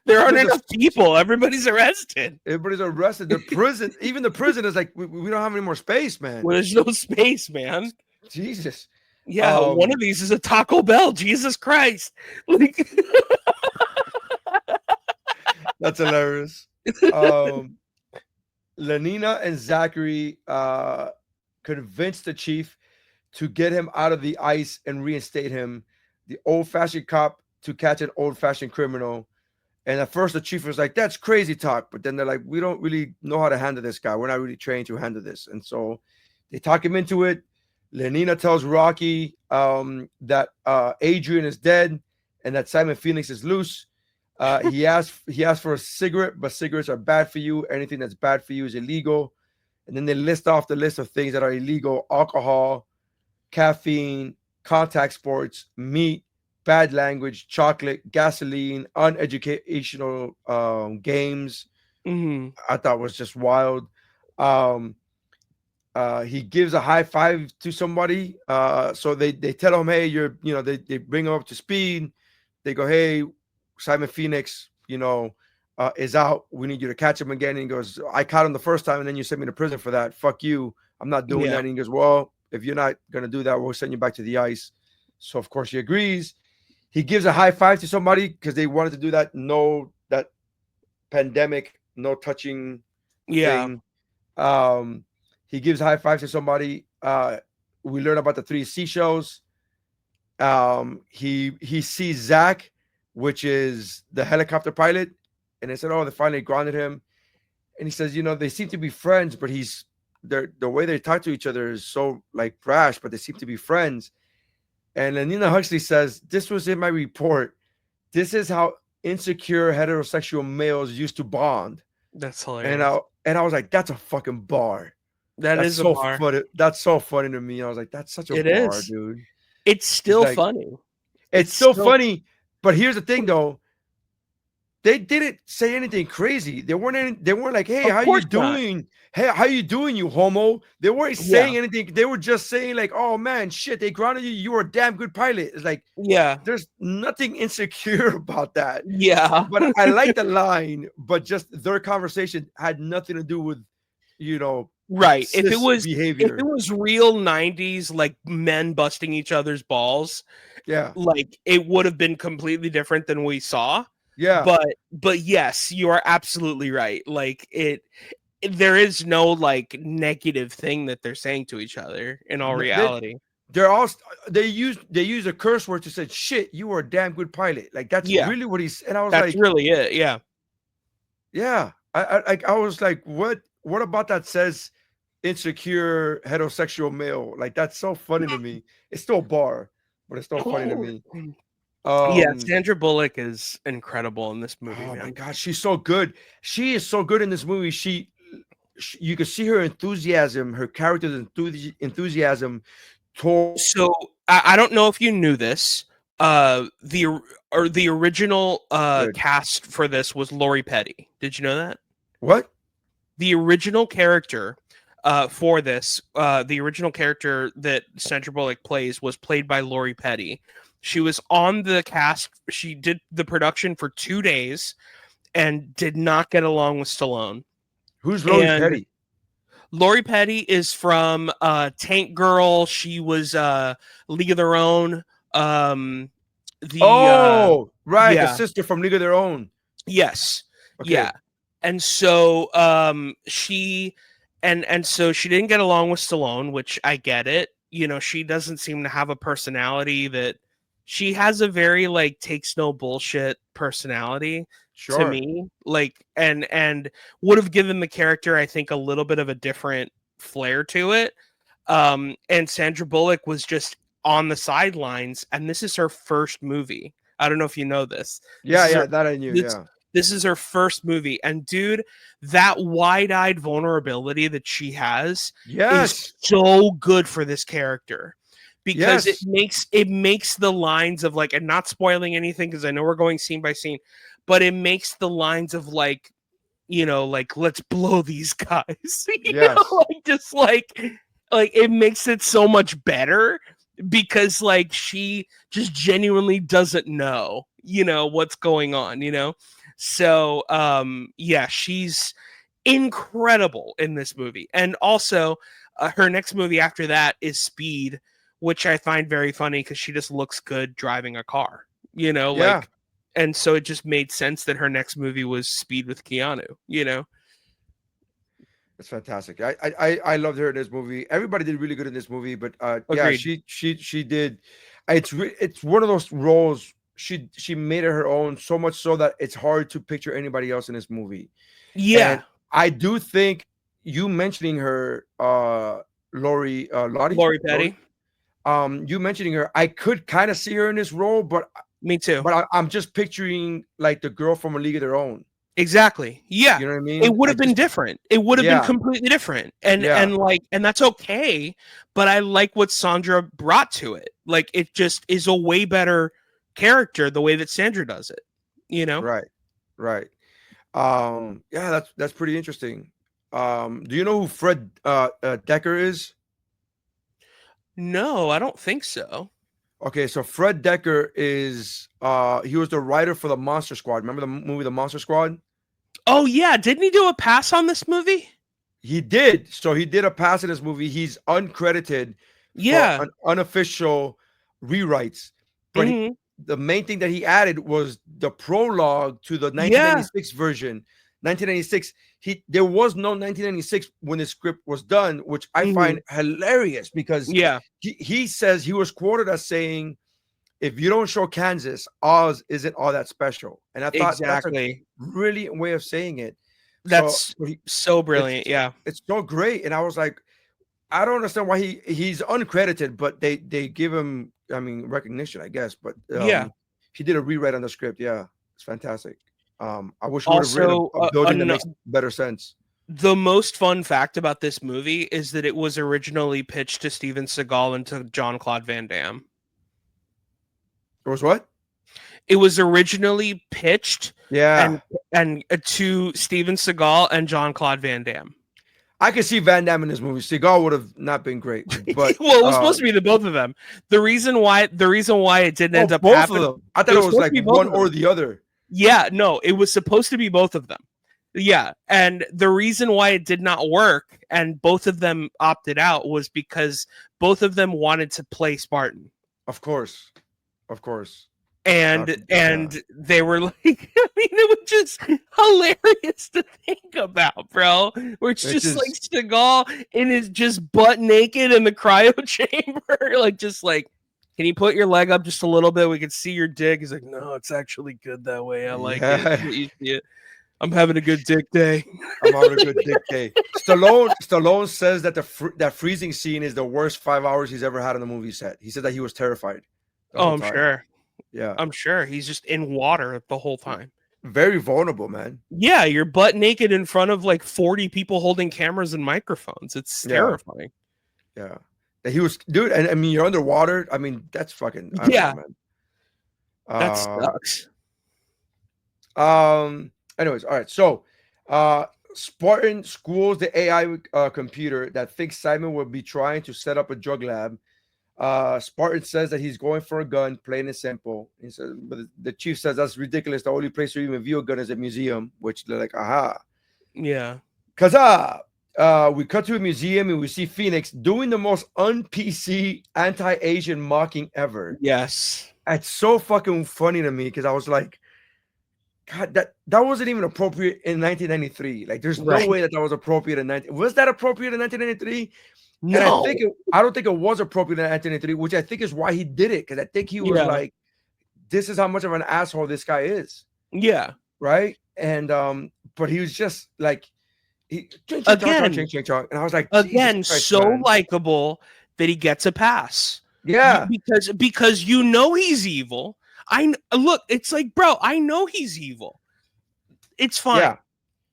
There aren't enough people. Everybody's arrested. Everybody's arrested. The prison, even the prison is like, we don't have any more space, man. Well, there's no space, man. Jesus. Yeah, one of these is a Taco Bell. Jesus Christ. Like that's hilarious. Lenina and Zachary convinced the chief to get him out of the ice and reinstate him. The old-fashioned cop to catch an old-fashioned criminal. And at first the chief was like, that's crazy talk. But then they're like, we don't really know how to handle this guy. We're not really trained to handle this. And so they talk him into it. Lenina tells Rocky that Adrian is dead and that Simon Phoenix is loose. He asked for a cigarette, but cigarettes are bad for you. Anything that's bad for you is illegal. And then they list off the list of things that are illegal: alcohol, caffeine, contact sports, meat, bad language, chocolate, gasoline, uneducational games. I thought was just wild. He gives a high five to somebody. So they tell him, hey, they bring him up to speed. They go, hey, Simon Phoenix, is out. We need you to catch him again. And he goes, I caught him the first time, and then you sent me to prison for that. Fuck you. I'm not doing that. And he goes, well, if you're not going to do that, we'll send you back to the ice. So, of course, he agrees. He gives a high five to somebody because they wanted to do that. No, that pandemic, no touching thing. He gives a high five to somebody. We learn about the 3 seashells. He sees Zach, which is the helicopter pilot. And they said, oh, they finally grounded him. And he says, they seem to be friends, but the way they talk to each other is so like brash, but they seem to be friends. And then Nina Huxley says, this was in my report. This is how insecure heterosexual males used to bond. That's hilarious. And I was like, that's a fucking bar. That's a bar. Funny. That's so funny to me. I was like, that's such a bar, dude. It's still funny. It's still funny. But here's the thing, though. They didn't say anything crazy. They weren't like, hey, how you doing? Hey, how you doing, you homo? They weren't saying anything. They were just saying like, oh man, shit, they grounded you. You were a damn good pilot. It's like, there's nothing insecure about that. Yeah. But I like the line, but just their conversation had nothing to do with, right. If it was behavior. If it was real 90s, like men busting each other's balls, like it would have been completely different than we saw. Yeah. But yes, you are absolutely right. Like there is no like negative thing that they're saying to each other in all reality. They use a curse word to say, shit, you were a damn good pilot. Like that's really what he's, and I was that's really it. Yeah. Yeah. I was like, what about that says insecure heterosexual male? Like that's so funny to me. It's still a bar, but it's still funny to me. Sandra Bullock is incredible in this movie. Oh my god, she's so good. She is so good in this movie. You can see her enthusiasm, her character's enthusiasm. So I don't know if you knew this. The original cast for this was Lori Petty. Did you know that? What? The original character for this, the original character that Sandra Bullock plays was played by Lori Petty. She was on the cast. She did the production for 2 days and did not get along with Stallone. Who's Lori Petty? Lori Petty is from Tank Girl. She was League of Their Own. Right. The sister from League of Their Own. Yes. Okay. Yeah. And so she didn't get along with Stallone, which I get it. She doesn't seem to have a personality that she has a very like takes no bullshit personality to me. Like and would have given the character, I think, a little bit of a different flair to it. And Sandra Bullock was just on the sidelines, and this is her first movie. I don't know if you know this. That I knew. This is her first movie, and dude, that wide-eyed vulnerability that she has is so good for this character because it makes the lines of like, and not spoiling anything because I know we're going scene by scene, but it makes the lines of like, like let's blow these guys, like it makes it so much better because like she just genuinely doesn't know, what's going on. So yeah, she's incredible in this movie. And also her next movie after that is Speed, which I find very funny because she just looks good driving a car, like, and so it just made sense that her next movie was Speed with Keanu. It's fantastic. I loved her in this movie. Everybody did really good in this movie, but yeah, she did. It's one of those roles. She made it her own, so much so that it's hard to picture anybody else in this movie. Yeah. And I do think you mentioning her, Lori Petty. You mentioning her, I could kind of see her in this role, but me too. But I'm just picturing like the girl from A League of Their Own. Exactly. Yeah. You know what I mean? It would have been different. It would have been completely different. And that's okay. But I like what Sandra brought to it. Like it just is a way better character the way that Sandra does it. Right. Yeah, that's pretty interesting. Do you know who Fred Decker is? No, I don't think so. Okay, so Fred Decker is he was the writer for the Monster Squad. Remember the movie The Monster Squad? Oh yeah, didn't he do a pass on this movie? He did. So he did a pass in this movie. He's uncredited. Yeah, an unofficial rewrites. But the main thing that he added was the prologue to the 1996 version. 1996. There was no 1996 when the script was done, which I find hilarious because he says he was quoted as saying, "If you don't show Kansas, Oz isn't all that special." And I thought that's a brilliant way of saying it. That's so brilliant. It's so great. And I was like, I don't understand why he's uncredited, but they give him, recognition, I guess. But he did a rewrite on the script. Yeah, it's fantastic. I wish we would have written a building that makes better sense. The most fun fact about this movie is that it was originally pitched to Steven Seagal and to Jean-Claude Van Damme. It was what? It was originally pitched and to Steven Seagal and Jean-Claude Van Damme. I could see Van Damme in this movie. Seagal would have not been great, but well, it was supposed to be the both of them. The reason why it didn't end up both happening. Of them. I thought it was like one or the other. Yeah, no, it was supposed to be both of them. Yeah, and the reason why it did not work and both of them opted out was because both of them wanted to play Spartan. Of course. And they were like, it was just hilarious to think about, bro. Where it's just like Seagal in his just butt naked in the cryo chamber, can you put your leg up just a little bit? We can see your dick. He's like, no, it's actually good that way. I like it. I'm having a good dick day. I'm having a good dick day. Stallone says that that freezing scene is the worst 5 hours he's ever had on the movie set. He said that he was terrified. Oh, I'm sure. Yeah. I'm sure. He's just in water the whole time. Very vulnerable, man. Yeah, you're butt naked in front of like 40 people holding cameras and microphones. It's terrifying. Yeah. He was, dude, and you're underwater. That's fucking know, man. That sucks. Anyways, all right. So, Spartan schools the AI computer that thinks Simon will be trying to set up a drug lab. Spartan says that he's going for a gun, plain and simple. He says, but the chief says that's ridiculous. The only place to even view a gun is a museum, which they're like, aha. Yeah. We cut to a museum and we see Phoenix doing the most un-PC anti-Asian mocking ever. Yes. It's so fucking funny to me because I was like, God, that wasn't even appropriate in 1993. Like, there's no way that was appropriate in 19. Was that appropriate in 1993? No. And I don't think it was appropriate in 1993, which I think is why he did it. Because I think he was like, this is how much of an asshole this guy is. Yeah. Right. And but he was just like, and I was like, again, so likable that he gets a pass. Yeah, because he's evil. Look, it's like, bro, I know he's evil. It's fine. Yeah.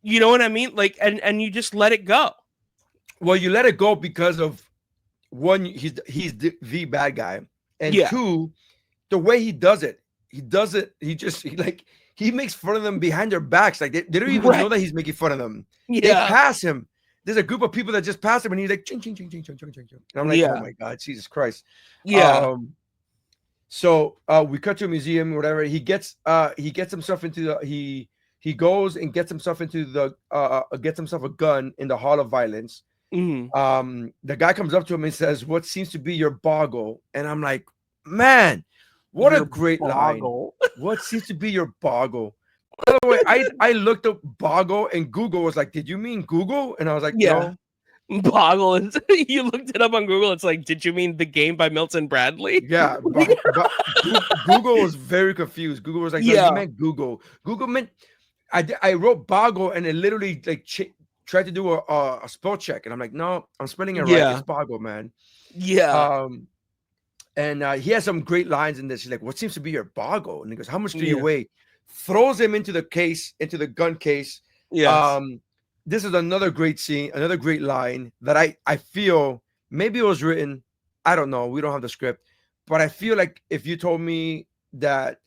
You know what I mean? Like, and you just let it go. Well, you let it go because of one, he's the bad guy, and two, the way he does it. He makes fun of them behind their backs. Like they don't even know that he's making fun of them. Yeah. They pass him. there's a group of people that just passed him, and he's like, ching, ching, ching, ching, ching, ching, ching, ching. And I'm like, oh my God, Jesus Christ. Yeah. So we cut to a museum, whatever. He gets himself into the he goes and gets himself into the gets himself a gun in the Hall of Violence. Mm-hmm. The guy comes up to him and says, "What seems to be your boggle?" And I'm like, man, what a great boggle line. What seems to be your boggle? By the way, I looked up boggle and Google was like, did you mean Google? And I was like, no. Boggle is you looked it up on Google. It's like, did you mean The Game by Milton Bradley? Yeah, Google was very confused. Google was like, no, you meant Google. Google meant I wrote boggle and it literally like tried to do a spell check, and I'm like, no, I'm spelling it right. It's boggle, man. Yeah. And he has some great lines in this. He's like, what seems to be your boggle? And he goes, how much do you weigh? Throws him into the case, into the gun case. Yeah. This is another great scene, another great line that I feel maybe it was written. I don't know. We don't have the script, but I feel like if you told me that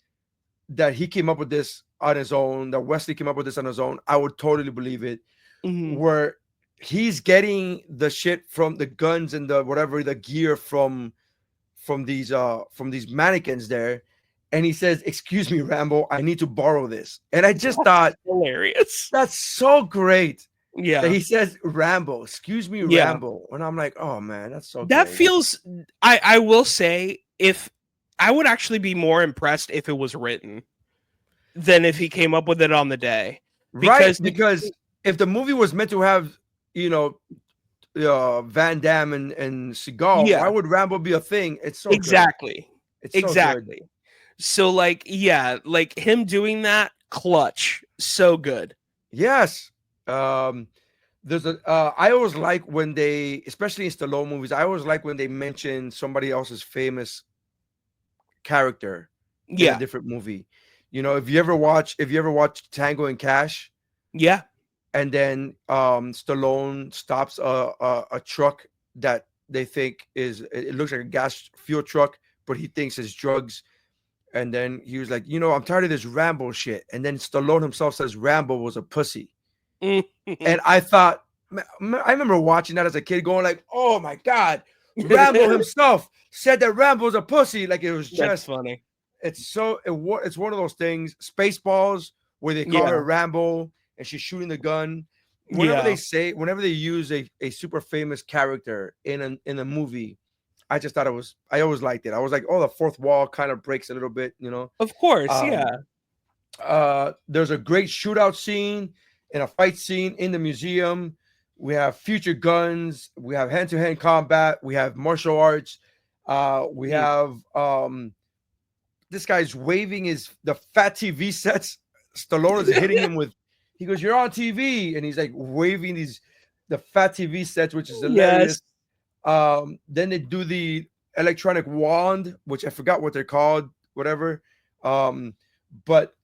he came up with this on his own, that Wesley came up with this on his own, I would totally believe it. Mm-hmm. Where he's getting the shit from the guns and the whatever the gear from these mannequins there. And he says, "Excuse me, Rambo, I need to borrow this." And I just thought, hilarious. That's so great. Yeah. That he says, "Rambo, excuse me, Rambo." And I'm like, oh man, that's so that great. Feels I will say, if I would actually be more impressed if it was written than if he came up with it on the day. Because if the movie was meant to have, Van Damme and Seagal, why would Rambo be a thing? It's so exactly. Good. It's so good. So like him doing that, clutch, so good. Yes. There's I always like when they, especially in Stallone movies, I always like when they mention somebody else's famous character in a different movie. If you ever watch Tango and Cash, and then Stallone stops a truck that they think it looks like a gas fuel truck, but he thinks it's drugs. And then he was like, I'm tired of this Rambo shit. And then Stallone himself says Rambo was a pussy. And I thought, I remember watching that as a kid going like, oh my God, Rambo himself said that Rambo was a pussy. Like it was just That's funny. It's one of those things, Spaceballs, where they call her Rambo and she's shooting the gun. Whenever they use a super famous character in a movie, I just thought I always liked it. I was like, oh, the fourth wall kind of breaks a little bit, Of course, There's a great shootout scene and a fight scene in the museum. We have future guns. We have hand-to-hand combat. We have martial arts. We have this guy's waving the fat TV sets. Stallone is hitting him with. He goes, "You're on TV," and he's like waving the fat TV sets, which is hilarious. Then they do the electronic wand, which I forgot what they're called, whatever. But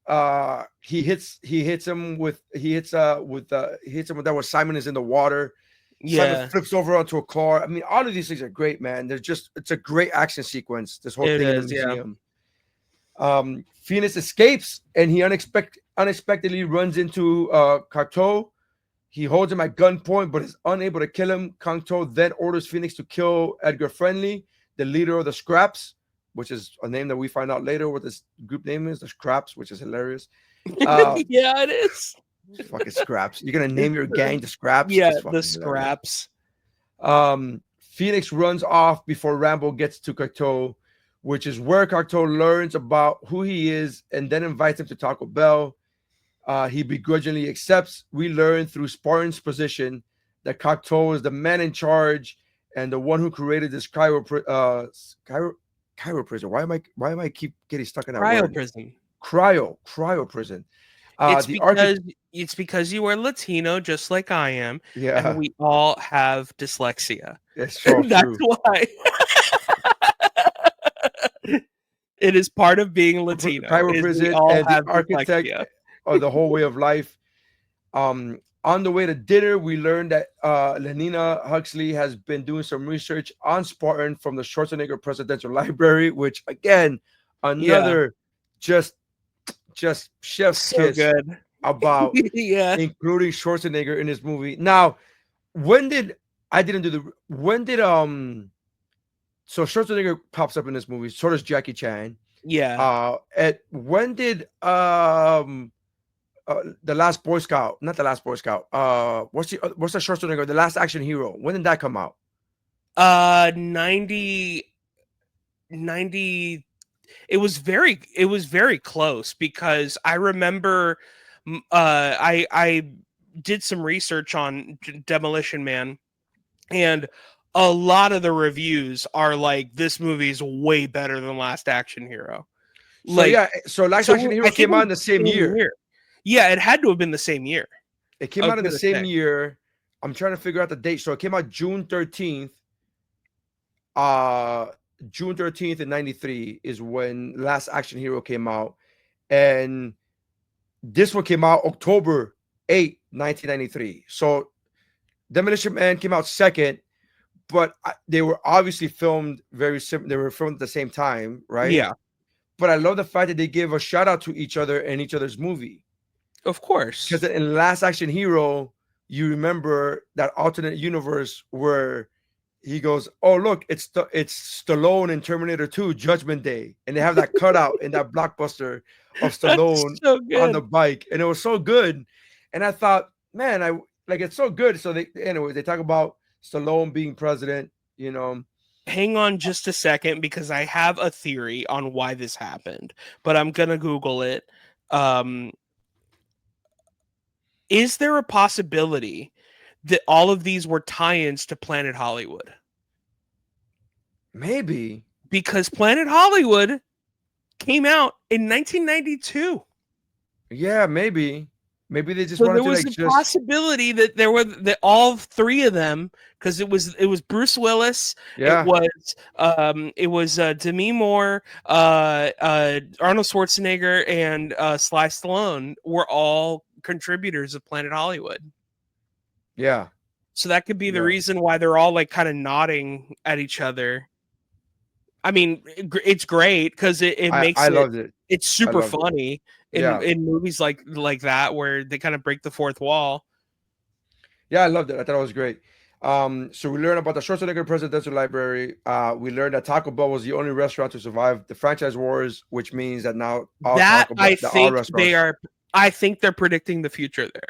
he hits him with that where Simon is in the water. Simon flips over onto a car. I mean, all of these things are great, man. It's a great action sequence. This whole thing in the museum. Phoenix escapes and he unexpectedly runs into Carto. He holds him at gunpoint, but is unable to kill him. Kangto then orders Phoenix to kill Edgar Friendly, the leader of the Scraps, which is a name that we find out later what this group name is, the Scraps, which is hilarious. Yeah, it is. Fucking Scraps. You're going to name your gang the Scraps? Yeah, the Scraps. Phoenix runs off before Rambo gets to Carto, which is where Carto learns about who he is and then invites him to Taco Bell. He begrudgingly accepts. We learn through Spartan's position that Cocteau is the man in charge and the one who created this cryo prison. Why am I keep getting stuck in that word? Prison. Cryo prison. It's because you are Latino, just like I am. Yeah, and we all have dyslexia. That's so That's true. why. It is part of being Latino. Cryo prison and the architect of the whole way of life. On the way to dinner, we learned that Lenina Huxley has been doing some research on Spartan from the Schwarzenegger Presidential Library, which again, another just chef's kiss good about including Schwarzenegger in this movie. Now, when did so Schwarzenegger pops up in this movie, so does Jackie Chan. Yeah. At when did the Last Boy Scout, not the Last Boy Scout, what's the Schwarzenegger, the Last Action Hero, when did that come out? 90 it was very close, because I remember I did some research on Demolition Man, and a lot of the reviews are like, this movie is way better than Last Action Hero. So Last Action Hero came out in the same year. Yeah, it had to have been the same year. It came out in the same year. I'm trying to figure out the date. So it came out June 13th. June 13th in 93 is when Last Action Hero came out. And this one came out October 8, 1993. So Demolition Man came out second, but they were obviously filmed very similar. They were filmed at the same time, right? Yeah. But I love the fact that they give a shout out to each other in each other's movie. Of course. Because in Last Action Hero, you remember that alternate universe where he goes, "Oh, look, it's Stallone in Terminator 2, Judgment Day." And they have that cutout in that blockbuster of Stallone on the bike. And it was so good. And I thought, man, it's so good. So they talk about Stallone being president, you know. Hang on just a second, because I have a theory on why this happened, but I'm going to Google it. Is there a possibility that all of these were tie-ins to Planet Hollywood? Maybe. Because Planet Hollywood came out in 1992. Yeah, maybe. Maybe they just so wanted there was to a possibility that there were that all three of them, because it was Bruce Willis, yeah, it was Demi Moore, Arnold Schwarzenegger, and Sly Stallone were all contributors of Planet Hollywood. Yeah. So that could be the reason why they're all like kind of nodding at each other. I mean, it's great because it makes I loved it. It's super funny in movies like that where they kind of break the fourth wall. Yeah, I loved it. I thought it was great. So we learned about the Schwarzenegger Presidential Library. We learned that Taco Bell was the only restaurant to survive the franchise wars, which means that now all that Taco Bell, I think they're predicting the future there.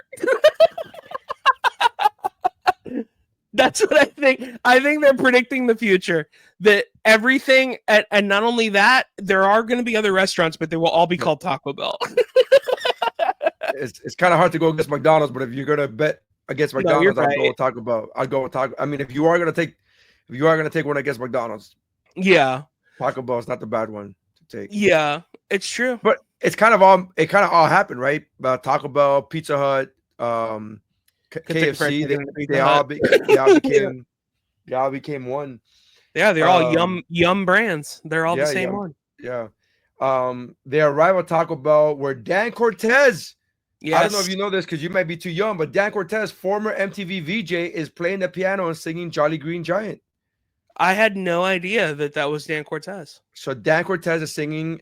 That's what I think. I think they're predicting the future. That everything, and not only that, there are going to be other restaurants, but they will all be called Taco Bell. It's kind of hard to go against McDonald's, but if you're going to bet against McDonald's, I'll go with Taco Bell. I'll go with Taco. I mean, if you are going to take one against McDonald's, yeah, Taco Bell is not the bad one to take. Yeah, it's true. But it kind of all happened, right? Taco Bell, Pizza Hut, KFC, they all became one. Yeah, they're all yum brands. They're all the same one. Yeah. They arrive at Taco Bell where Dan Cortez. Yes. I don't know if you know this because you might be too young, but Dan Cortez, former MTV VJ, is playing the piano and singing Jolly Green Giant. I had no idea that was Dan Cortez. So Dan Cortez is singing.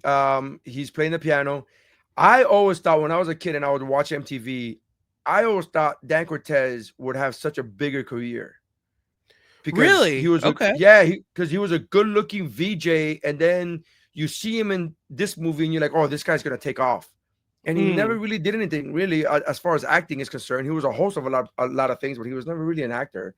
He's playing the piano. I always thought when I was a kid and I would watch MTV, I always thought Dan Cortez would have such a bigger career. Because really? He was because he was a good-looking VJ, and then you see him in this movie, and you're like, "Oh, this guy's gonna take off." And he never really did anything really as far as acting is concerned. He was a host of a lot of things, but he was never really an actor.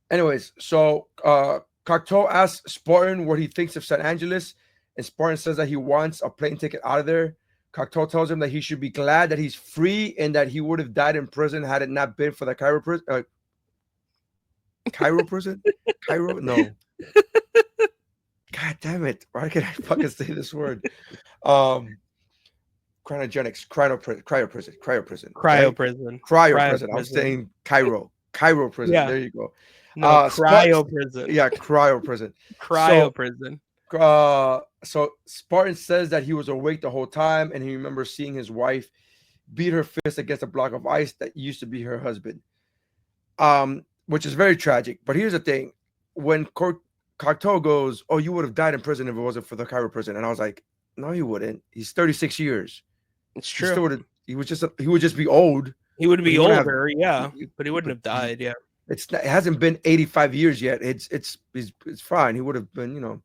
Anyways, so Cocteau asks Spartan what he thinks of San Angeles, and Spartan says that he wants a plane ticket out of there. Cocteau tells him that he should be glad that he's free and that he would have died in prison had it not been for the Cairo prison. Cairo prison? Cairo? No. God damn it. Why can't I fucking say this word? Cryogenics, cryo prison. I'm saying Cairo prison. Yeah. There you go. No, cryo prison. Yeah, cryo prison. Prison. So Spartan says that he was awake the whole time and he remembers seeing his wife beat her fist against a block of ice that used to be her husband. Which is very tragic. But here's the thing. When Cocteau goes, "Oh, you would have died in prison if it wasn't for the Cairo prison." And I was like, "No, he wouldn't. He's 36 years. It's true. He would just be old." He would be He wouldn't have- older, yeah, but he wouldn't have died. Yeah, it hasn't been 85 years yet. It's fine. He would have been,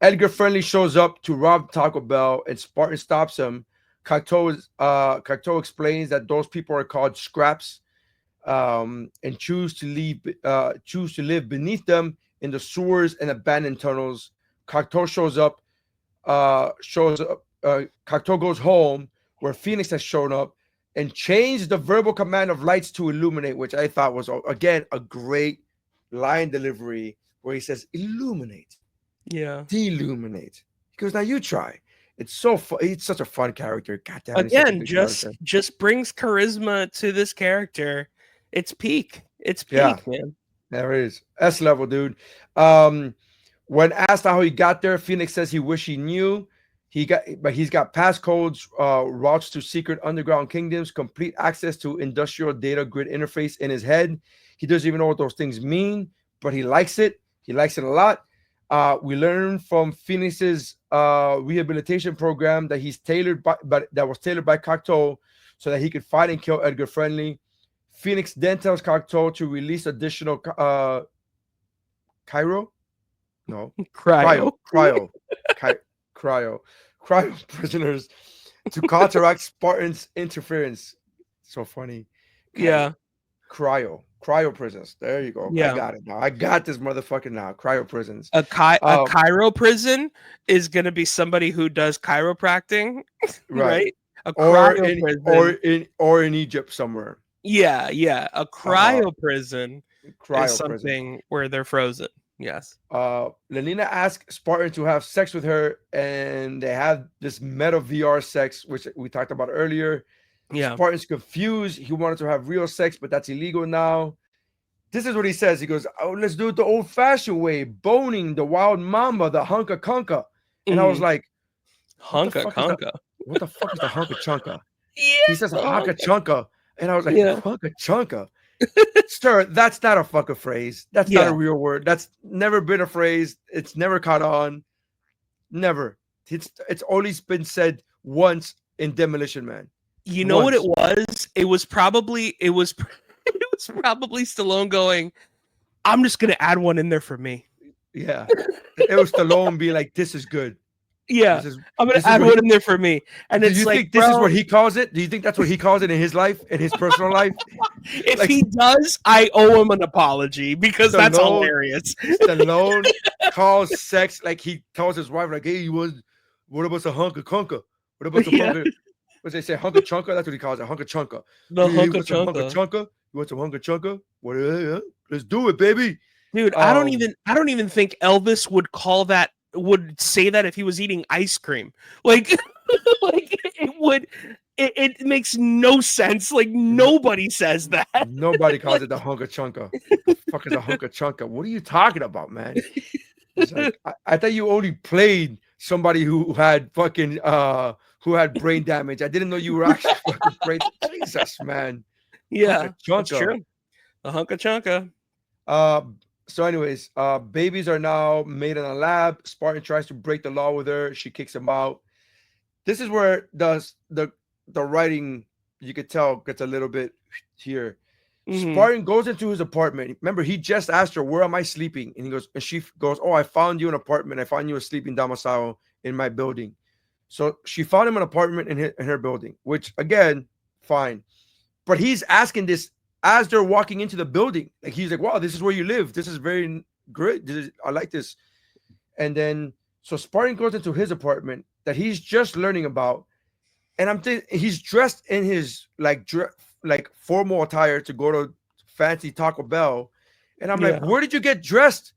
Edgar Friendly shows up to rob Taco Bell, and Spartan stops him. Cocteau explains that those people are called scraps, and choose to live beneath them in the sewers and abandoned tunnels. Cocteau shows up. Cocteau goes home where Phoenix has shown up and changed the verbal command of lights to illuminate, which I thought was again a great line delivery where he says illuminate, deluminate. He goes, now you try. It's so fun. He's such a fun character. God damn, again, just brings charisma to this character. It's peak. It's peak, man. There it is. S level, dude. When asked how he got there, Phoenix says he wish he knew. He's got passcodes, routes to secret underground kingdoms, complete access to industrial data grid interface in his head. He doesn't even know what those things mean, but he likes it. He likes it a lot. We learn from Phoenix's rehabilitation program that that was tailored by Cocteau so that he could fight and kill Edgar Friendly. Phoenix then tells Cocteau to release additional cryo prisoners to counteract Spartan's interference. So funny. Yeah. Cryo prisons. There you go. Yeah. I got it now. I got this motherfucking now. Cryo prisons. A chiro prison is going to be somebody who does chiropractic, right? A cryo prison. Or in Egypt somewhere. Yeah. A cryo prison is something where they're frozen. Yes. Lenina asks Spartan to have sex with her, and they have this meta VR sex, which we talked about earlier. Yeah. Spartan's confused. He wanted to have real sex, but that's illegal now. This is what he says. He goes, "Oh, let's do it the old-fashioned way, boning the wild mamba, the hunka kunka." And I was like, hunka kunka. What the fuck is the hunka chunka? Yeah. He says hunka chunka, and I was like, hunka chunka. Sir, that's not a fucking phrase. That's not a real word. That's never been a phrase. It's never caught on. Never. It's only been said once in Demolition Man. You know what it was? It was probably Stallone going, I'm just gonna add one in there for me. Yeah. It was Stallone being like, this is good. Yeah, I'm gonna add one in there for me. And it's like, think this is what he calls it? Do you think that's what he calls it in his life, in his personal life? If he does, I owe him an apology because that's hilarious. Stallone calls sex like he calls his wife, like, hey, what about the hunka kunka? What about the hunka? What they say, hunka chunka? That's what he calls it, hunka chunka. The hey, hunka chunka. You want some hunka chunka? What? Let's do it, baby. Dude, I don't even think Elvis would say that if he was eating ice cream. Like it makes no sense. Like nobody says that. Nobody calls it the hunka chunka. The fuck is a hunka chunka? What are you talking about, man? Like, I thought you only played somebody who had fucking who had brain damage. I didn't know you were actually fucking brain. Jesus, man. Yeah, that's true. The hunka chunka. So anyways, babies are now made in a lab. Spartan tries to break the law with her. She kicks him out. This is where the writing, you could tell, gets a little bit here. Mm-hmm. Spartan goes into his apartment. Remember, he just asked her, where am I sleeping? And she goes, oh, I found you an apartment. I found you a sleeping domicile in my building. So she found him an apartment in her building, which again, fine. But he's asking this as they're walking into the building. Like he's like, wow, this is where you live. This is very great. I like this. And then so Spartan goes into his apartment that he's just learning about. And I'm thinking he's dressed in his like formal attire to go to fancy Taco Bell. And I'm like, where did you get dressed?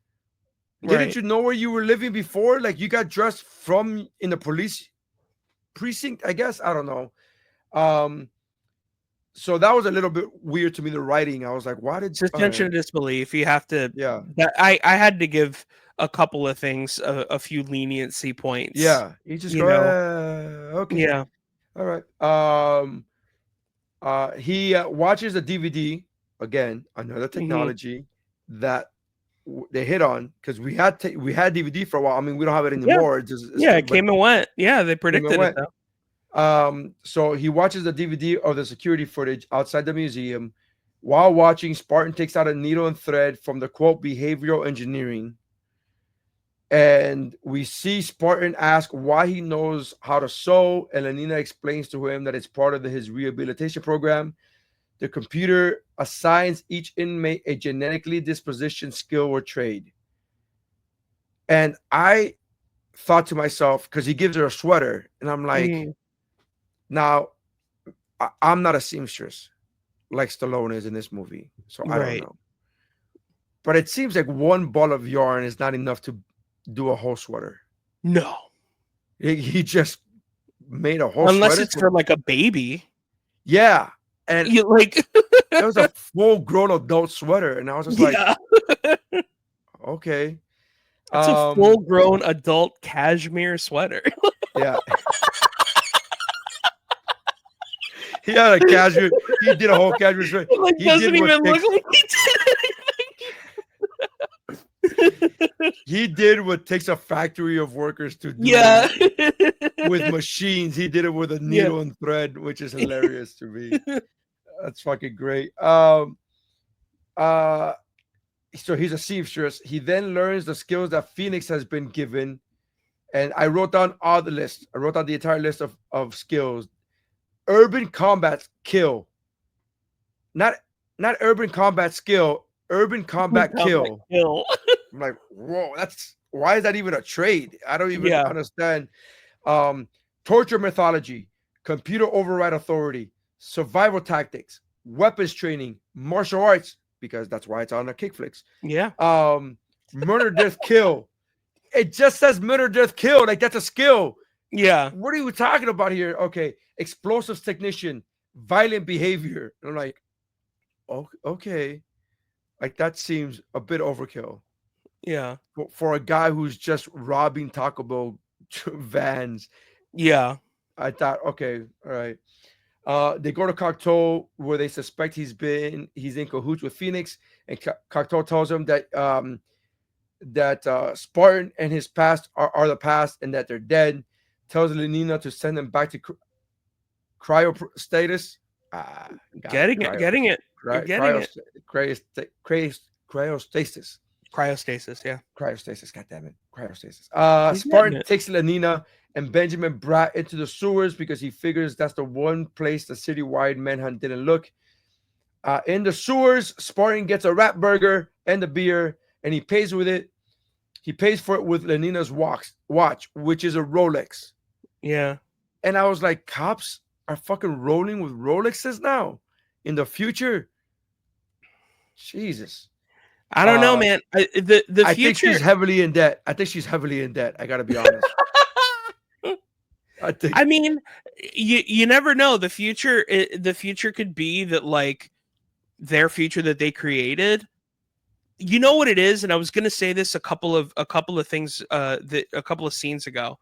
Didn't you know where you were living before? Like you got dressed from in the police precinct, I guess. I don't know. So that was a little bit weird to me, the writing. I was like, why did suspension of disbelief? You have to, I had to give a couple of things a few leniency points. Yeah, you just go, okay. Yeah. All right. He watches the DVD again, another technology that they hit on because we had DVD for a while. I mean, we don't have it anymore. It came and went. Yeah, they predicted it though. So he watches the DVD of the security footage outside the museum. While watching, Spartan takes out a needle and thread from the quote behavioral engineering. And we see Spartan ask why he knows how to sew, and Lenina explains to him that it's part of his rehabilitation program. The computer assigns each inmate a genetically dispositioned skill or trade. And I thought to myself, because he gives her a sweater, and I'm like, now, I'm not a seamstress like Stallone is in this movie, so I don't know. But it seems like one ball of yarn is not enough to do a whole sweater. No. He just made a whole Unless sweater. it's for like a baby. Yeah. And you like it was a full-grown adult sweater, and I was just like, okay. It's a full-grown adult cashmere sweater. Yeah. He had a cashmere. He did a whole cashmere sweater. It like, doesn't even look like he did. He did what takes a factory of workers to do. Yeah. With machines. He did it with a needle and thread, which is hilarious to me. That's fucking great. So he's a seamstress. He then learns the skills that Phoenix has been given. And I wrote down all the list. I wrote down the entire list of skills. Urban combat kill. Not urban combat skill. Urban combat kill. I'm like, whoa, why is that even a trade? I don't even understand. Torture methodology, computer override authority, survival tactics, weapons training, martial arts, because that's why it's on the Kickflix. Yeah. Murder, death, kill. It just says murder, death, kill. Like that's a skill. Yeah. What are you talking about here? Okay. Explosives technician, violent behavior. And I'm like, oh, okay. Like that seems a bit overkill. Yeah. For a guy who's just robbing Taco Bell vans. Yeah. I thought, okay, all right. They go to Cocteau where they suspect he's in cahoots with Phoenix, and Cocteau tells him that Spartan and his past are the past and that they're dead. Tells Lenina to send them back to cryo status. Getting it. Cryostasis. Cryostasis, yeah. Cryostasis, goddammit. Cryostasis. Spartan takes Lenina and Benjamin Bratt into the sewers because he figures that's the one place the citywide manhunt didn't look. In the sewers, Spartan gets a rat burger and a beer, and he pays with it. He pays for it with Lenina's watch, which is a Rolex. Yeah. And I was like, cops are fucking rolling with Rolexes now in the future? Jesus. I don't know, man. The future. I think she's heavily in debt. I gotta be honest. I mean, you never know. The future could be that like their future that they created. You know what it is, and I was gonna say this a couple of things a couple of scenes ago.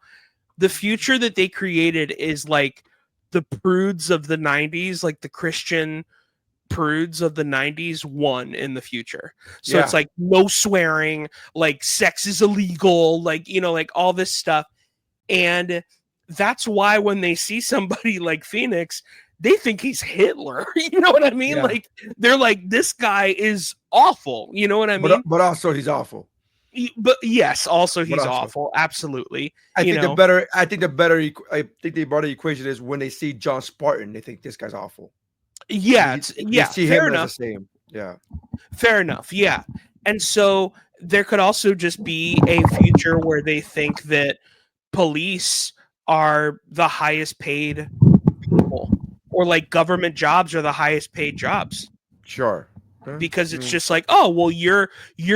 The future that they created is like the prudes of the 90s, like the Christian prudes of the 90s won in the future. So it's like no swearing, like sex is illegal, like, you know, like all this stuff. And that's why when they see somebody like Phoenix, they think he's Hitler. You know what I mean? Yeah. Like they're like, this guy is awful. You know what I mean? But also he's awful. But yes, also he's awful. Absolutely. I think the better equation is when they see John Spartan, they think this guy's awful. Yeah, they see fair him enough. as the same. Yeah. Fair enough. Yeah. And so there could also just be a future where they think that police are the highest paid people, or like government jobs are the highest paid jobs. Sure. Because it's just like, oh, well, you're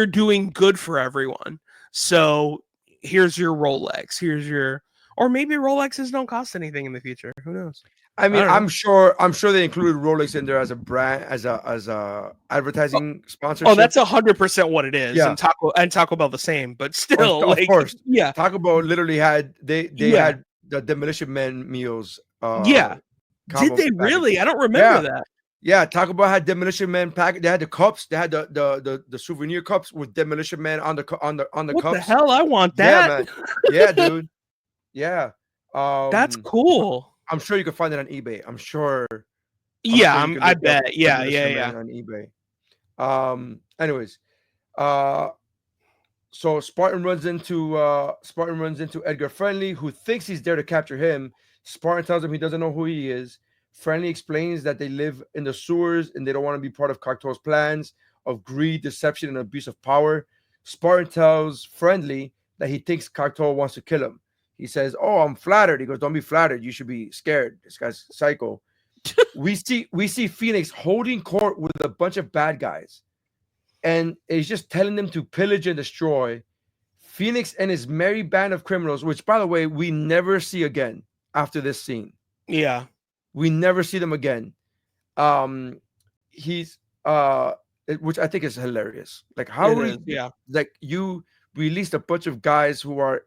doing good for everyone. So here's your Rolex. Or maybe Rolexes don't cost anything in the future. Who knows? I mean, I'm sure they included Rolex in there as a brand, as a advertising sponsorship. Oh, that's 100% what it is. Yeah. And Taco Bell the same, but still, of course. Yeah. Taco Bell literally had they had the Demolition Man meals. Did they really? I don't remember that. Yeah, Taco Bell had Demolition Man pack. They had the cups. They had the souvenir cups with Demolition Man on the cups. What the hell? I want that. Yeah, man. Yeah, dude. Yeah. That's cool. I'm sure you can find it on eBay. I'm sure. Yeah, You can I look up bet. Yeah, Demolition yeah, Man on eBay. Anyways, so Spartan runs into Edgar Friendly, who thinks he's there to capture him. Spartan tells him he doesn't know who he is. Friendly explains that they live in the sewers and they don't want to be part of Cocteau's plans of greed, deception, and abuse of power. Spartan tells Friendly that he thinks Cocteau wants to kill him. He says, "Oh, I'm flattered." He goes, "Don't be flattered. You should be scared. This guy's psycho." we see Phoenix holding court with a bunch of bad guys, and he's just telling them to pillage and destroy. Phoenix and his merry band of criminals, which, by the way, we never see again after this scene. Yeah. We never see them again. He's which I think is hilarious. Like like you released a bunch of guys who are,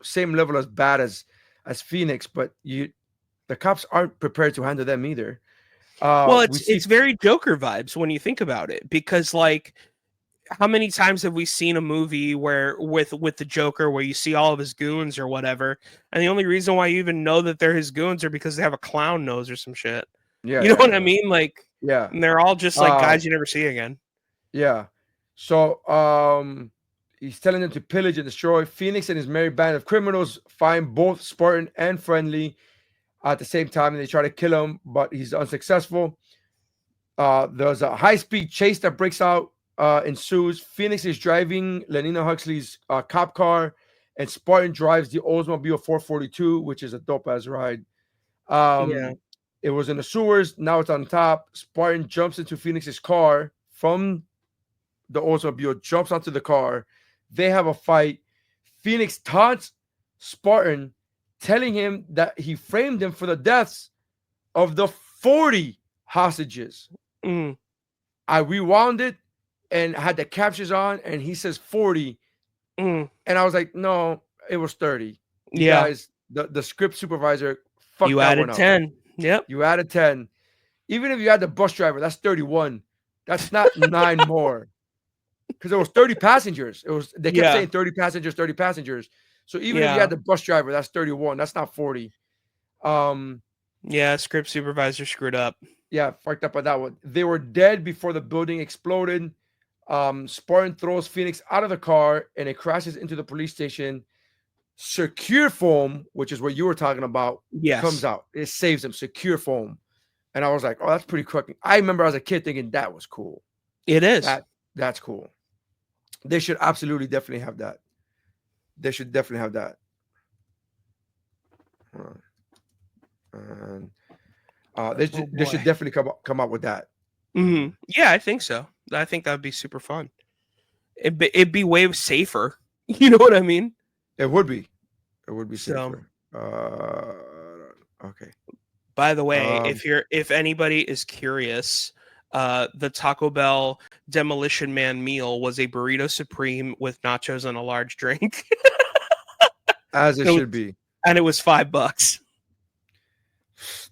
same level as bad as Phoenix, but the cops aren't prepared to handle them either. Well, it's very Joker vibes when you think about it, because like, how many times have we seen a movie where with the Joker where you see all of his goons or whatever, and the only reason why you even know that they're his goons are because they have a clown nose or some shit. Yeah, you know what I mean? Like, yeah, and they're all just like guys you never see again. Yeah. So he's telling them to pillage and destroy. Phoenix and his merry band of criminals find both Spartan and Friendly at the same time, and they try to kill him, but he's unsuccessful. There's a high-speed chase that breaks out, ensues. Phoenix is driving Lenina Huxley's cop car, and Spartan drives the Oldsmobile 442, which is a dope-ass ride. It was in the sewers. Now it's on top. Spartan jumps into Phoenix's car from the Oldsmobile, jumps onto the car. They have a fight. Phoenix taunts Spartan, telling him that he framed him for the deaths of the 40 hostages. I rewound it and had the captions on, and he says 40. And I was like, no, it was 30. You guys, the script supervisor fucked you that added one up. 10. Yep. You added 10. Even if you had the bus driver, that's 31. That's not 9 more. Because there was 30 passengers. They kept saying 30 passengers, 30 passengers. So even if you had the bus driver, that's 31. That's not 40. Script supervisor screwed up. Yeah, fucked up on that one. They were dead before the building exploded. Spartan throws Phoenix out of the car and it crashes into the police station. Secure foam, which is what you were talking about, comes out. It saves him. Secure foam. And I was like, oh, that's pretty quick. I remember as a kid thinking that was cool. It is. That's cool. They should absolutely definitely have that. They should definitely have that. And they should definitely come up with that. Mm-hmm. Yeah, I think so. I think that would be super fun. It'd be way safer. You know what I mean? It would be. It would be safer. Okay. By the way, if anybody is curious, the Taco Bell Demolition Man meal was a burrito supreme with nachos and a large drink. As it should be. And it was $5.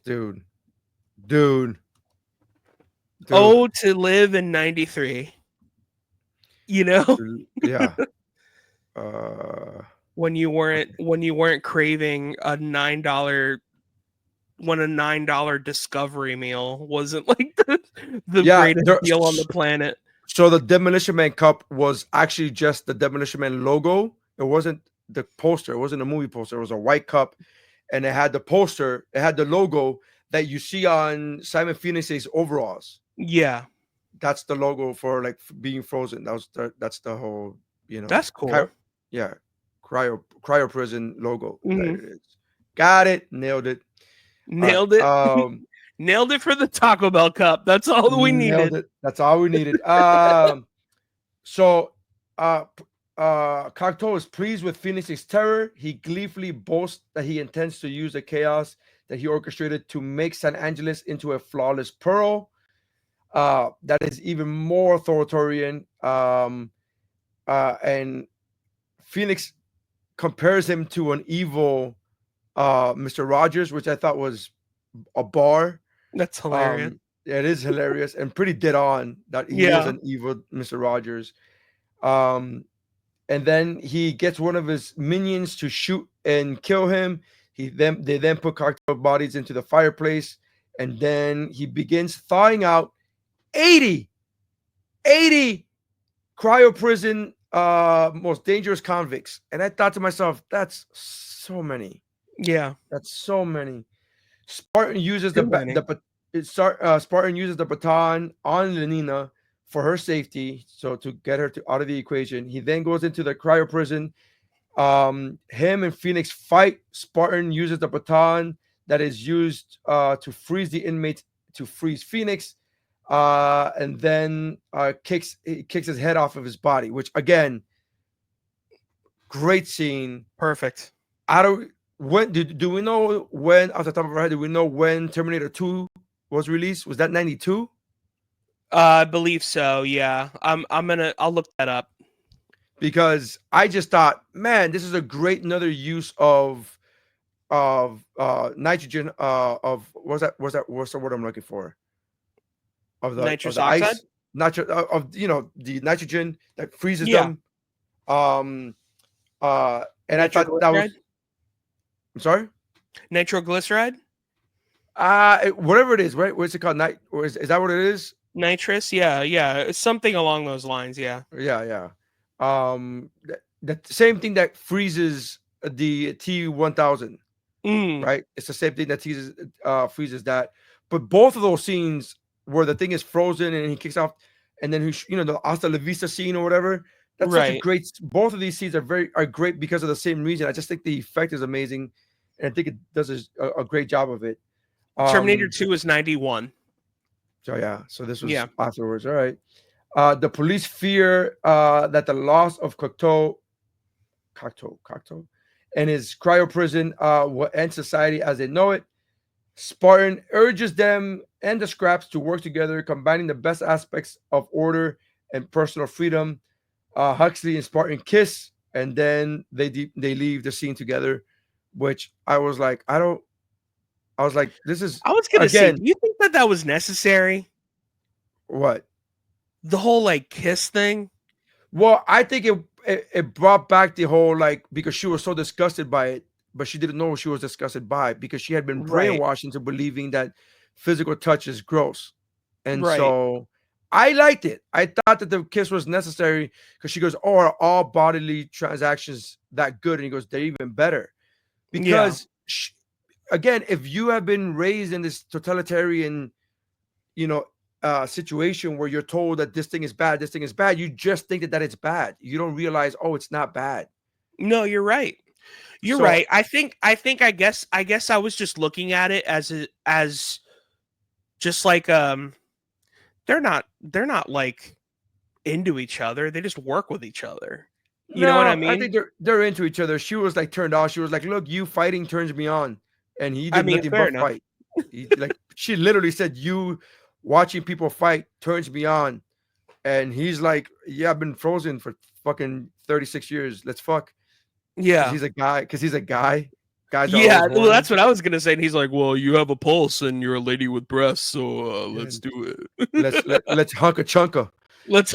Dude. Oh, to live in 93. You know? Yeah. When you weren't craving a $9 when a $9 Discovery meal wasn't like the greatest deal on the planet. So the Demolition Man cup was actually just the Demolition Man logo. It wasn't the poster. It wasn't a movie poster. It was a white cup, and it had the poster. It had the logo that you see on Simon Phoenix's overalls. Yeah, that's the logo for like being frozen. That's the whole, That's cool. Cryo prison logo. There it is. Got it. Nailed it. Nailed it. Nailed it for the Taco Bell cup. That's all that we needed. That's all we needed. So Cocteau is pleased with Phoenix's terror. He gleefully boasts that he intends to use the chaos that he orchestrated to make San Angeles into a flawless pearl. That is even more authoritarian. And Phoenix compares him to an evil Mr. Rogers, which I thought was a bar. That's hilarious. It is hilarious and pretty dead on that he is an evil Mr. Rogers. And then he gets one of his minions to shoot and kill him. They then put cocktail bodies into the fireplace, and then he begins thawing out 80 cryo prison most dangerous convicts. And I thought to myself, that's so many. Yeah, that's so many. Spartan uses Spartan uses the baton on Lenina for her safety, so to get her out of the equation. He then goes into the cryo prison. Him and Phoenix fight. Spartan uses the baton that is used to freeze the inmates, to freeze Phoenix, and then kicks his head off of his body, which again, great scene. Perfect. Do we know when, off the top of our head, do we know when Terminator 2 was released? Was that 92? I believe so. Yeah, I'll look that up, because I just thought, man, this is a great another use of nitrogen. What's the word I'm looking for? Of the nitrous of the oxide. Ice, the nitrogen that freezes them. And I thought that was. I'm sorry. Nitroglyceride. Whatever it is, right? What's it called? Is that what it is? Nitrous. Yeah. It's something along those lines. Yeah. Yeah. The same thing that freezes the T-1000, right? It's the same thing that freezes that. But both of those scenes where the thing is frozen and he kicks off, and then the Hasta La Vista scene or whatever. That's such a great. Both of these scenes are great because of the same reason. I just think the effect is amazing, and I think it does a great job of it. Terminator 2 was 91. So yeah, so this was afterwards. All right. The police fear that the loss of Cocteau and his cryo prison will end society as they know it. Spartan urges them and the Scraps to work together, combining the best aspects of order and personal freedom. Huxley and Spartan kiss, and then they leave the scene together, which I was like, this is. I was gonna say, do you think that was necessary? What? The whole kiss thing? Well, I think it brought back the whole because she was so disgusted by it, but she didn't know what she was disgusted by because she had been brainwashed into believing that physical touch is gross, and so. I liked it. I thought that the kiss was necessary because she goes, "Oh, are all bodily transactions that good?" And he goes, "They're even better." Because, again, if you have been raised in this totalitarian, situation where you're told that this thing is bad, you just think that it's bad. You don't realize, oh, it's not bad. No, you're right. You're right. I guess I was just looking at it as just they're not into each other. They just work with each other. You know what I mean? I think they're into each other. She was turned off. She was like, "Look, you fighting turns me on," and he did nothing but fight. She literally said, "You watching people fight turns me on," and he's like, "Yeah, I've been frozen for fucking 36 years. Let's fuck." Yeah, he's a guy. Guys, well, that's what I was gonna say. And he's like, "Well, you have a pulse and you're a lady with breasts, so let's do it. let's hunka chunka. Let's."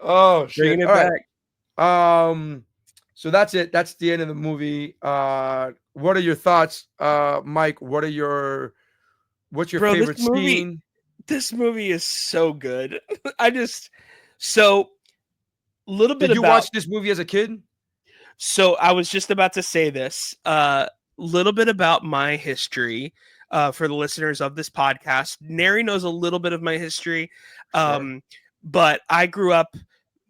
Oh shit! Bringing it back. Right. So that's it. That's the end of the movie. What are your thoughts, Mike? What's your favorite scene? This movie is so good. Little bit. Did you watch this movie as a kid? So I was just about to say this. Little bit about my history for the listeners of this podcast. Nery knows a little bit of my history, but I grew up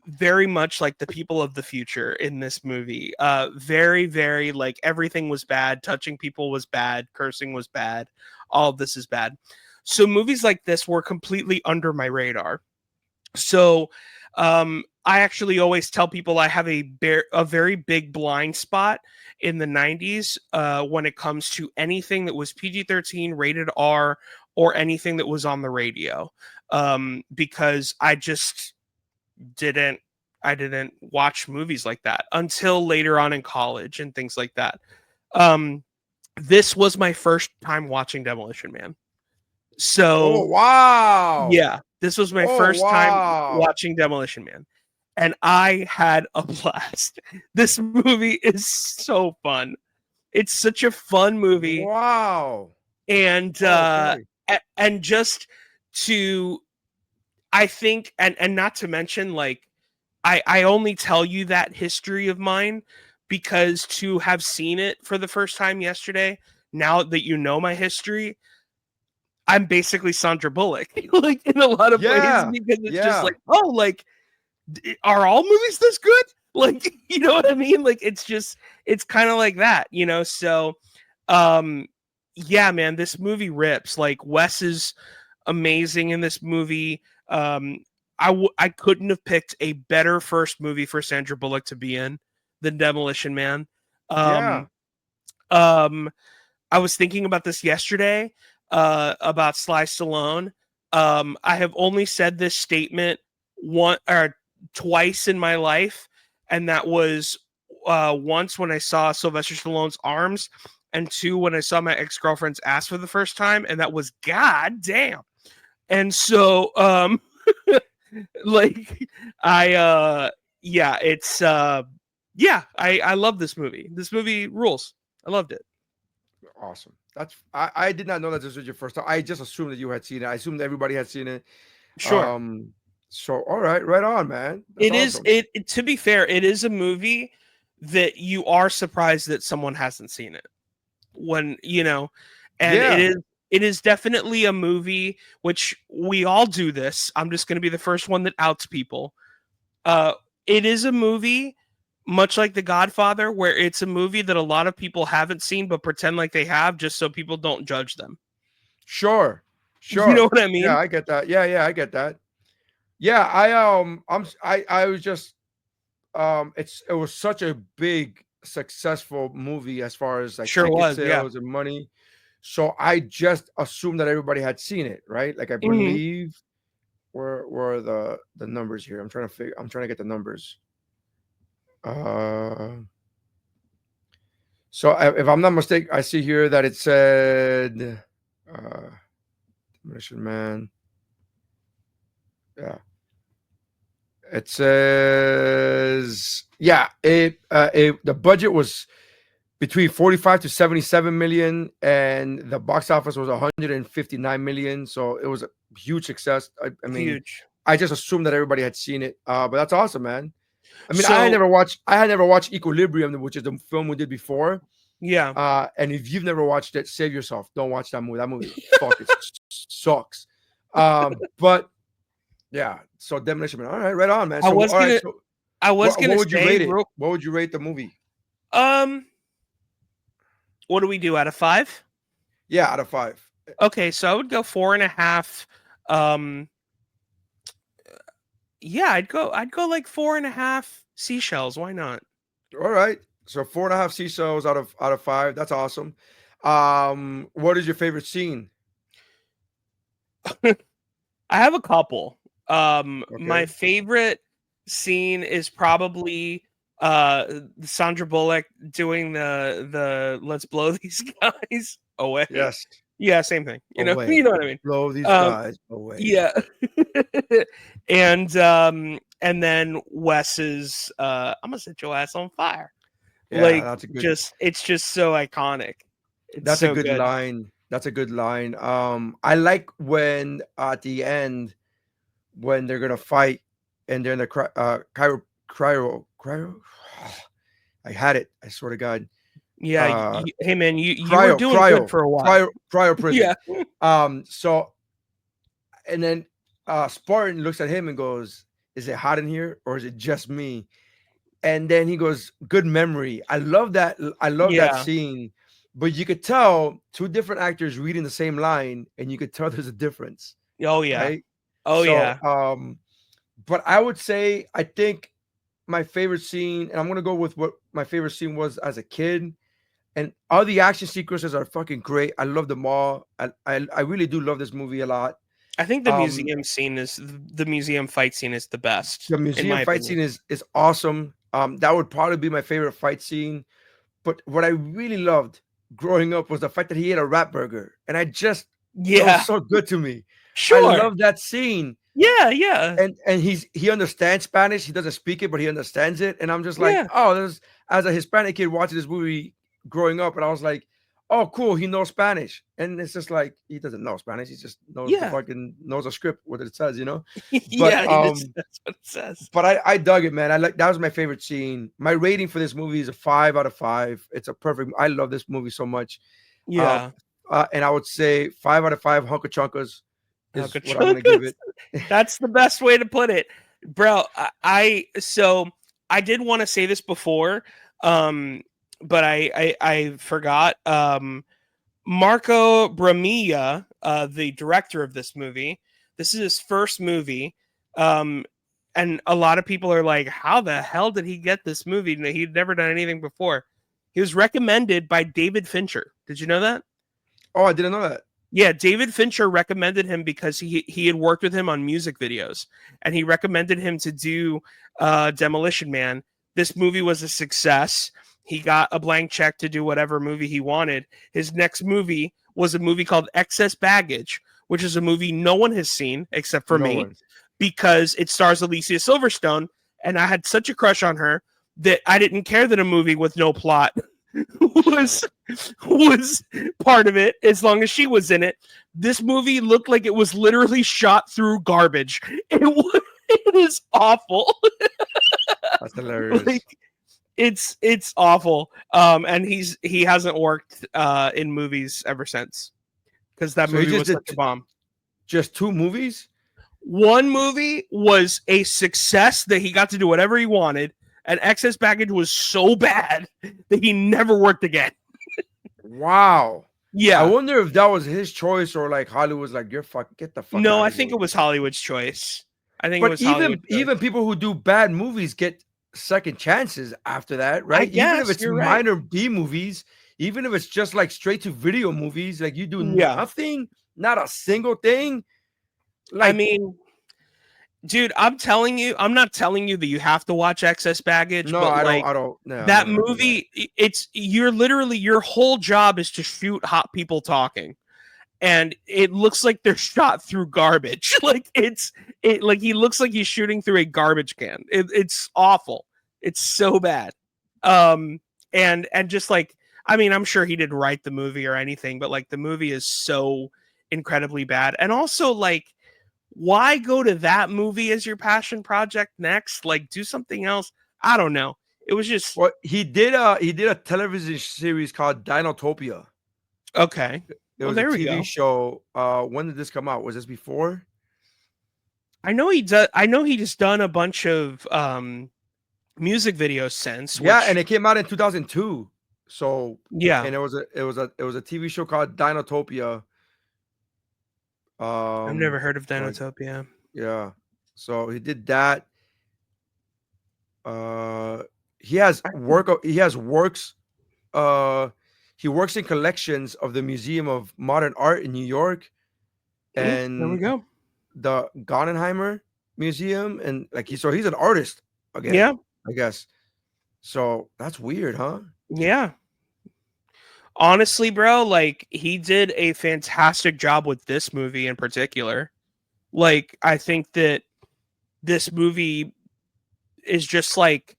very much like the people of the future in this movie. Very, very everything was bad. Touching people was bad. Cursing was bad. All of this is bad. So movies like this were completely under my radar. So I actually always tell people I have a very big blind spot in the 90s when it comes to anything that was PG-13, rated R, or anything that was on the radio, because I just didn't watch movies like that until later on in college and things like that. This was my first time watching Demolition Man. So, wow. Yeah, this was my first time watching Demolition Man. and I had a blast. This movie is so fun. It's such a fun movie. Wow. And and just to, I think, and not to mention, like, I only tell you that history of mine because to have seen it for the first time yesterday, now that you know my history, I'm basically Sandra Bullock, like, in a lot of ways, because it's just like, oh, like, are all movies this good? Like, you know what I mean? Like, it's kind of like that, you know? So, yeah, man, this movie rips. Like, Wes is amazing in this movie. I couldn't have picked a better first movie for Sandra Bullock to be in than Demolition Man. I was thinking about this yesterday, about Sly Stallone. I have only said this statement twice in my life, and that was once when I saw Sylvester Stallone's arms, and 2 when I saw my ex-girlfriend's ass for the first time, and that was god damn. And so like, I love this movie. This movie rules. I loved it. Awesome. I did not know that this was your first time. I just assumed that you had seen it. I assumed everybody had seen it. Sure. So all right on, man. That's awesome. It to be fair, it is a movie that you are surprised that someone hasn't seen it. When, you know, and it is definitely a movie, which we all do this. I'm just going to be the first one that outs people. It is a movie, much like The Godfather, where it's a movie that a lot of people haven't seen but pretend like they have, just so people don't judge them. Sure. You know what I mean? Yeah, I get that. Yeah, I get that. Yeah, I was just it was such a big successful movie as far as like ticket sales and money. So I just assumed that everybody had seen it, right? Like, I believe where are the numbers here? I'm trying to get the numbers. So if I'm not mistaken, I see here that it said Demolition Man. Yeah. It says, the budget was between 45 to 77 million, and the box office was 159 million. So it was a huge success. I mean, huge. I just assumed that everybody had seen it. But that's awesome, man. I mean, I had never watched Equilibrium, which is the film we did before. Yeah. And if you've never watched it, save yourself. Don't watch that movie. That movie fucking sucks. But yeah, so Demolition Man. All right, right on, man. So, what would you rate it? What would you rate the movie? What do we do out of 5? Yeah, out of 5. Okay, so I would go 4.5. Yeah, I'd go like 4.5 seashells. Why not? All right. So 4.5 seashells out of 5. That's awesome. What is your favorite scene? I have a couple. My favorite scene is probably Sandra Bullock doing the let's blow these guys away. Yes. Yeah, same thing. You know what I mean? Blow these guys away. Yeah. and then Wes's I'm gonna set your ass on fire. Yeah, like, that's a good, it's just so iconic. That's so a good line. That's a good line. I like when at the end, when they're gonna fight and they're in the cryo. I had it. I swear to God. Yeah. Hey man, you were doing good for a while. Cryo prison. Yeah. So, and then Spartan looks at him and goes, "Is it hot in here or is it just me?" And then he goes, "Good memory." I love that. I love that scene. But you could tell 2 different actors reading the same line, and you could tell there's a difference. Oh yeah. Right? Oh yeah. But I would say, I think my favorite scene, and I'm gonna go with what my favorite scene was as a kid. And all the action sequences are fucking great. I love them all. I really do love this movie a lot. I think the museum fight scene is the best. The museum fight scene is awesome. That would probably be my favorite fight scene. But what I really loved growing up was the fact that he ate a rat burger, and it was so good to me. Sure. I love that scene. Yeah. And he understands Spanish. He doesn't speak it, but he understands it. And I'm just like, Yeah. oh, there's as a Hispanic kid watching this movie growing up, and I was like, oh, cool, he knows Spanish. And it's just like he doesn't know Spanish. He just knows the fucking knows a script, what it says, you know. But, That's what it says. But I dug it, man. That was my favorite scene. My rating for this movie is a 5 out of 5. It's a perfect. I love this movie so much. Yeah. And I would say 5 out of 5 Hunka Chunkas is what I'm gonna give it. That's the best way to put it, bro. So I did want to say this before, but I forgot. Marco Bramilla, the director of this movie, this is his first movie, and a lot of people are like, "How the hell did he get this movie? He'd never done anything before." He was recommended by David Fincher. Did you know that? Oh, I didn't know that. Yeah, David Fincher recommended him because he had worked with him on music videos, and he recommended him to do Demolition Man. This movie was a success. He got a blank check to do whatever movie he wanted. His next movie was a movie called Excess Baggage, which is a movie no one has seen except for me, because it stars Alicia Silverstone, and I had such a crush on her that I didn't care that a movie with no plot was part of it as long as she was in it. This movie looked like it was literally shot through garbage. It is awful. That's hilarious. It's awful. And he hasn't worked in movies ever since, because that movie was such a bomb. Just 2 movies? One movie was a success that he got to do whatever he wanted, and Excess Baggage was so bad that he never worked again. Wow. Yeah. I wonder if that was his choice or like Hollywood's like, you're get the fuck No, out I of think here. it was Hollywood's choice. I think but it was Hollywood's even people who do bad movies get second chances after that, right? Even if it's minor B movies, even if it's just like straight to video movies, like you do nothing, not a single thing. Like, I mean, dude, I'm telling you, I'm not telling you that you have to watch Excess Baggage. No, but I don't. No, that movie, you're literally, your whole job is to shoot hot people talking, and it looks like they're shot through garbage. Like like he looks like he's shooting through a garbage can. It's awful. It's so bad. And just like, I mean, I'm sure he didn't write the movie or anything, but like the movie is so incredibly bad. And also, like, why go to that movie as your passion project next? Like, do something else. I don't know. It was just he did a television series called Dinotopia. Okay. It was a TV show. When did this come out? Was this before? I know he just done a bunch of music videos since. Yeah, and it came out in 2002. So yeah, and it was a TV show called Dinotopia. I've never heard of Dinotopia. Yeah, so he did that. He has works. He works in collections of the Museum of Modern Art in New York, and there we go, the Guggenheimer Museum, and like he's an artist again. Yeah, I guess. So that's weird, huh? Yeah. Honestly, bro, like he did a fantastic job with this movie in particular. Like, I think that this movie is just like,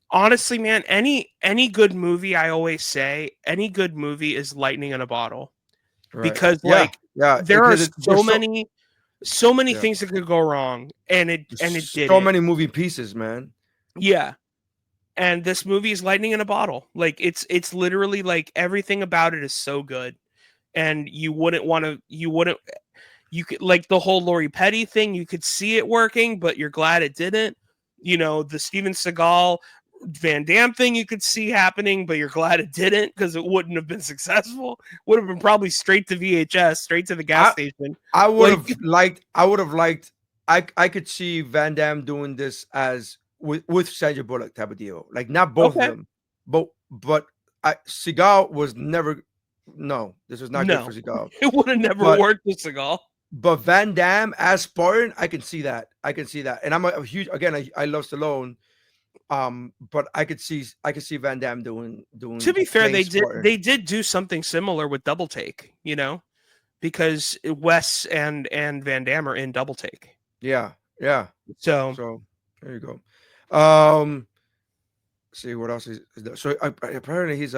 honestly, man, any good movie, I always say, any good movie is lightning in a bottle. Right. Because there are so many things that could go wrong, and it did so many moving pieces, man. Yeah. And this movie is lightning in a bottle. Like it's literally like everything about it is so good. And you could, like, the whole Lori Petty thing, you could see it working, but you're glad it didn't. You know, the Steven Seagal Van Damme thing you could see happening, but you're glad it didn't, because it wouldn't have been successful. Would have been probably straight to VHS, straight to the gas station. I would have liked I could see Van Damme doing this as with Sandra Bullock type of deal. Like, not both of them. But Seagal was never. No, this was not good for Seagal. It would have never worked with Seagal. But Van Damme as Spartan, I can see that. And I'm a huge, again, I love Stallone. But I could see Van Damme doing. To be fair, they did do something similar with Double Take, you know, because Wes and Van Damme are in Double Take. Yeah. So there you go. See what else is there. So apparently he's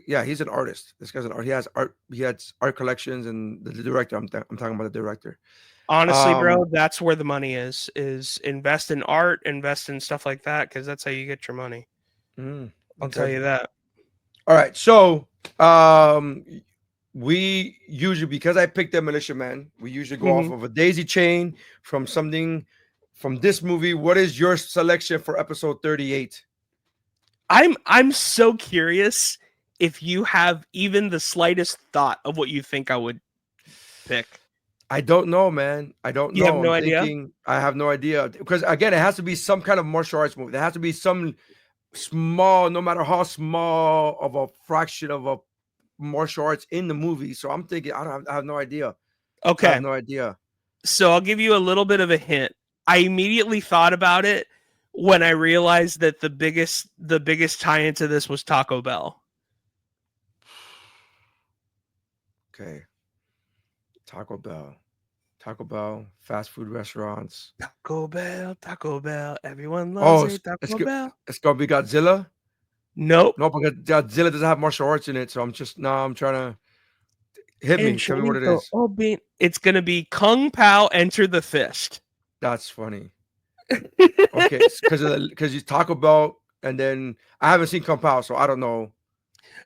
he's an artist. This guy's an art. He has art collections, and the director. I'm talking about the director. honestly, bro, that's where the money is invest in art, invest in stuff like that, because that's how you get your money. I'll tell you that. All right. So we usually, because I picked Demolition Man, we usually go off of a daisy chain from something from this movie. What is your selection for episode 38? I'm so curious if you have even the slightest thought of what you think I would pick. I don't know, man. I don't know. You have no idea? I have no idea. Because again, it has to be some kind of martial arts movie. There has to be some small, no matter how small of a fraction of a martial arts in the movie. So I'm thinking, I have no idea. Okay. I have no idea. So I'll give you a little bit of a hint. I immediately thought about it when I realized that the biggest tie into this was Taco Bell. Okay. Taco Bell, fast food restaurants. Taco Bell. Everyone loves it. Taco Bell. It's gonna be Godzilla. Nope. No, because Godzilla doesn't have martial arts in it. So I'm trying to hit me. Tell me what it is. It's gonna be Kung Pao Enter the Fist. That's funny. Okay, because you Taco Bell, and then I haven't seen Kung Pao, so I don't know.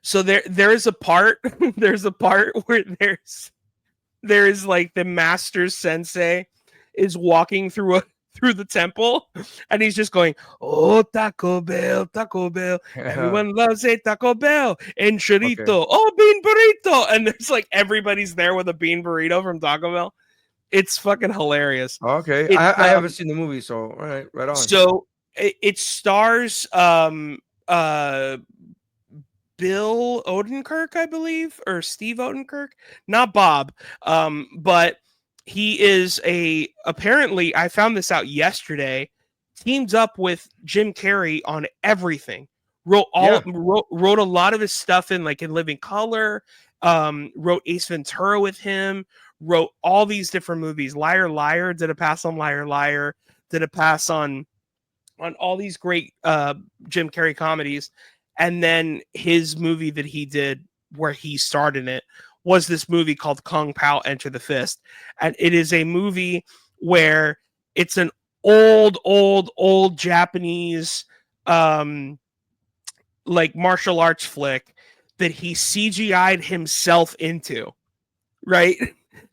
So there is a part. There's a part where there is like the master sensei is walking through the temple, and he's just going, "Oh, Taco Bell, Taco Bell. Everyone loves a Taco Bell and chorito. Okay. Oh, bean burrito." And there's like everybody's there with a bean burrito from Taco Bell. It's fucking hilarious. Okay, I haven't seen the movie, so all right, right on. So it stars Bill Odenkirk, I believe, or Steve Odenkirk, not Bob. But he is apparently, I found this out yesterday, teamed up with Jim Carrey on everything. Wrote a lot of his stuff in Living Color. Wrote Ace Ventura with him. Wrote all these different movies. Liar Liar, did a pass on Liar Liar. Did a pass on all these great Jim Carrey comedies. And then his movie that he did where he starred in it was this movie called Kung Pao Enter the Fist. And it is a movie where it's an old Japanese martial arts flick that he CGI'd himself into, right?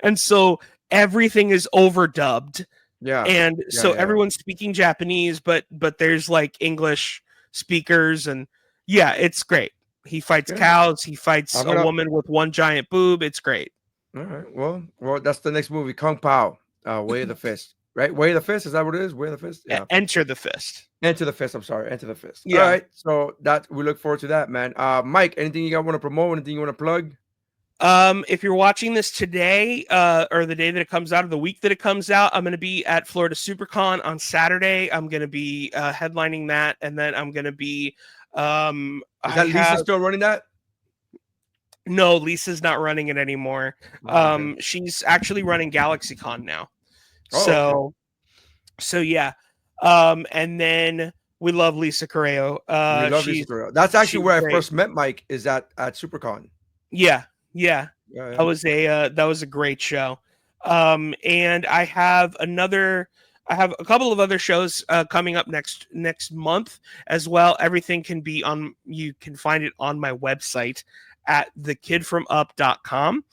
And so everything is overdubbed. Yeah. And so everyone's speaking Japanese, but there's English speakers, and yeah, it's great. He fights cows. He fights a woman with one giant boob. It's great. All right. Well, that's the next movie, Kung Pao, Way of the Fist, right? Way of the Fist, is that what it is? Way of the Fist? Yeah. Enter the Fist. Enter the Fist. I'm sorry. Enter the Fist. Yeah. All right. So we look forward to that, man. Mike, anything you want to promote? Anything you want to plug? If you're watching this today, or the day that it comes out, or the week that it comes out, I'm going to be at Florida SuperCon on Saturday. I'm going to be headlining that, and then I'm going to be. Is that Lisa still running that? No, Lisa's not running it anymore. Okay. She's actually running GalaxyCon now. So yeah. And then we love Lisa Correo. We love Lisa Correo. That's actually where I first met Mike, is at SuperCon. Yeah. That was a great show. And I have a couple of other shows coming up next month as well. Everything you can find it on my website at thekidfromup.com.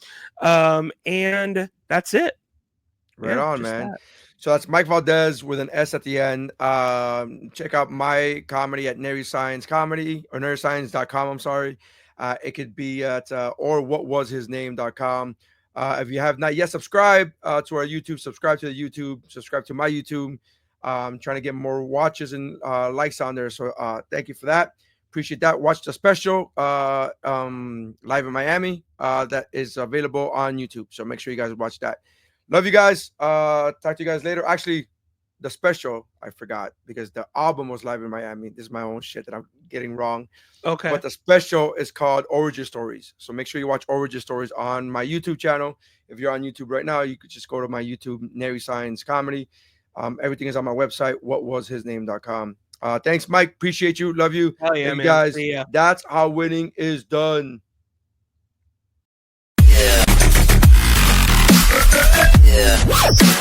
And that's it. Right on, man. That. So that's Mike Valdes with an S at the end. Check out my comedy at Nery Saenz Comedy, or NerySaenz.com. I'm sorry. It could be at or whatwashisname.com. If you have not yet subscribed to our YouTube, subscribe to the YouTube, subscribe to my YouTube. I'm trying to get more watches and likes on there. So thank you for that. Appreciate that. Watch the special live in Miami that is available on YouTube. So make sure you guys watch that. Love you guys. Talk to you guys later. Actually, the special, I forgot because the album was Live in Miami. This is my own shit that I'm getting wrong. Okay. But the special is called Origin Stories. So make sure you watch Origin Stories on my YouTube channel. If you're on YouTube right now, you could just go to my YouTube, Nery Saenz Comedy. Everything is on my website, whatwashisname.com. Thanks, Mike. Appreciate you. Love you. Hell yeah, and man. guys, See ya. that's how winning is done. Yeah.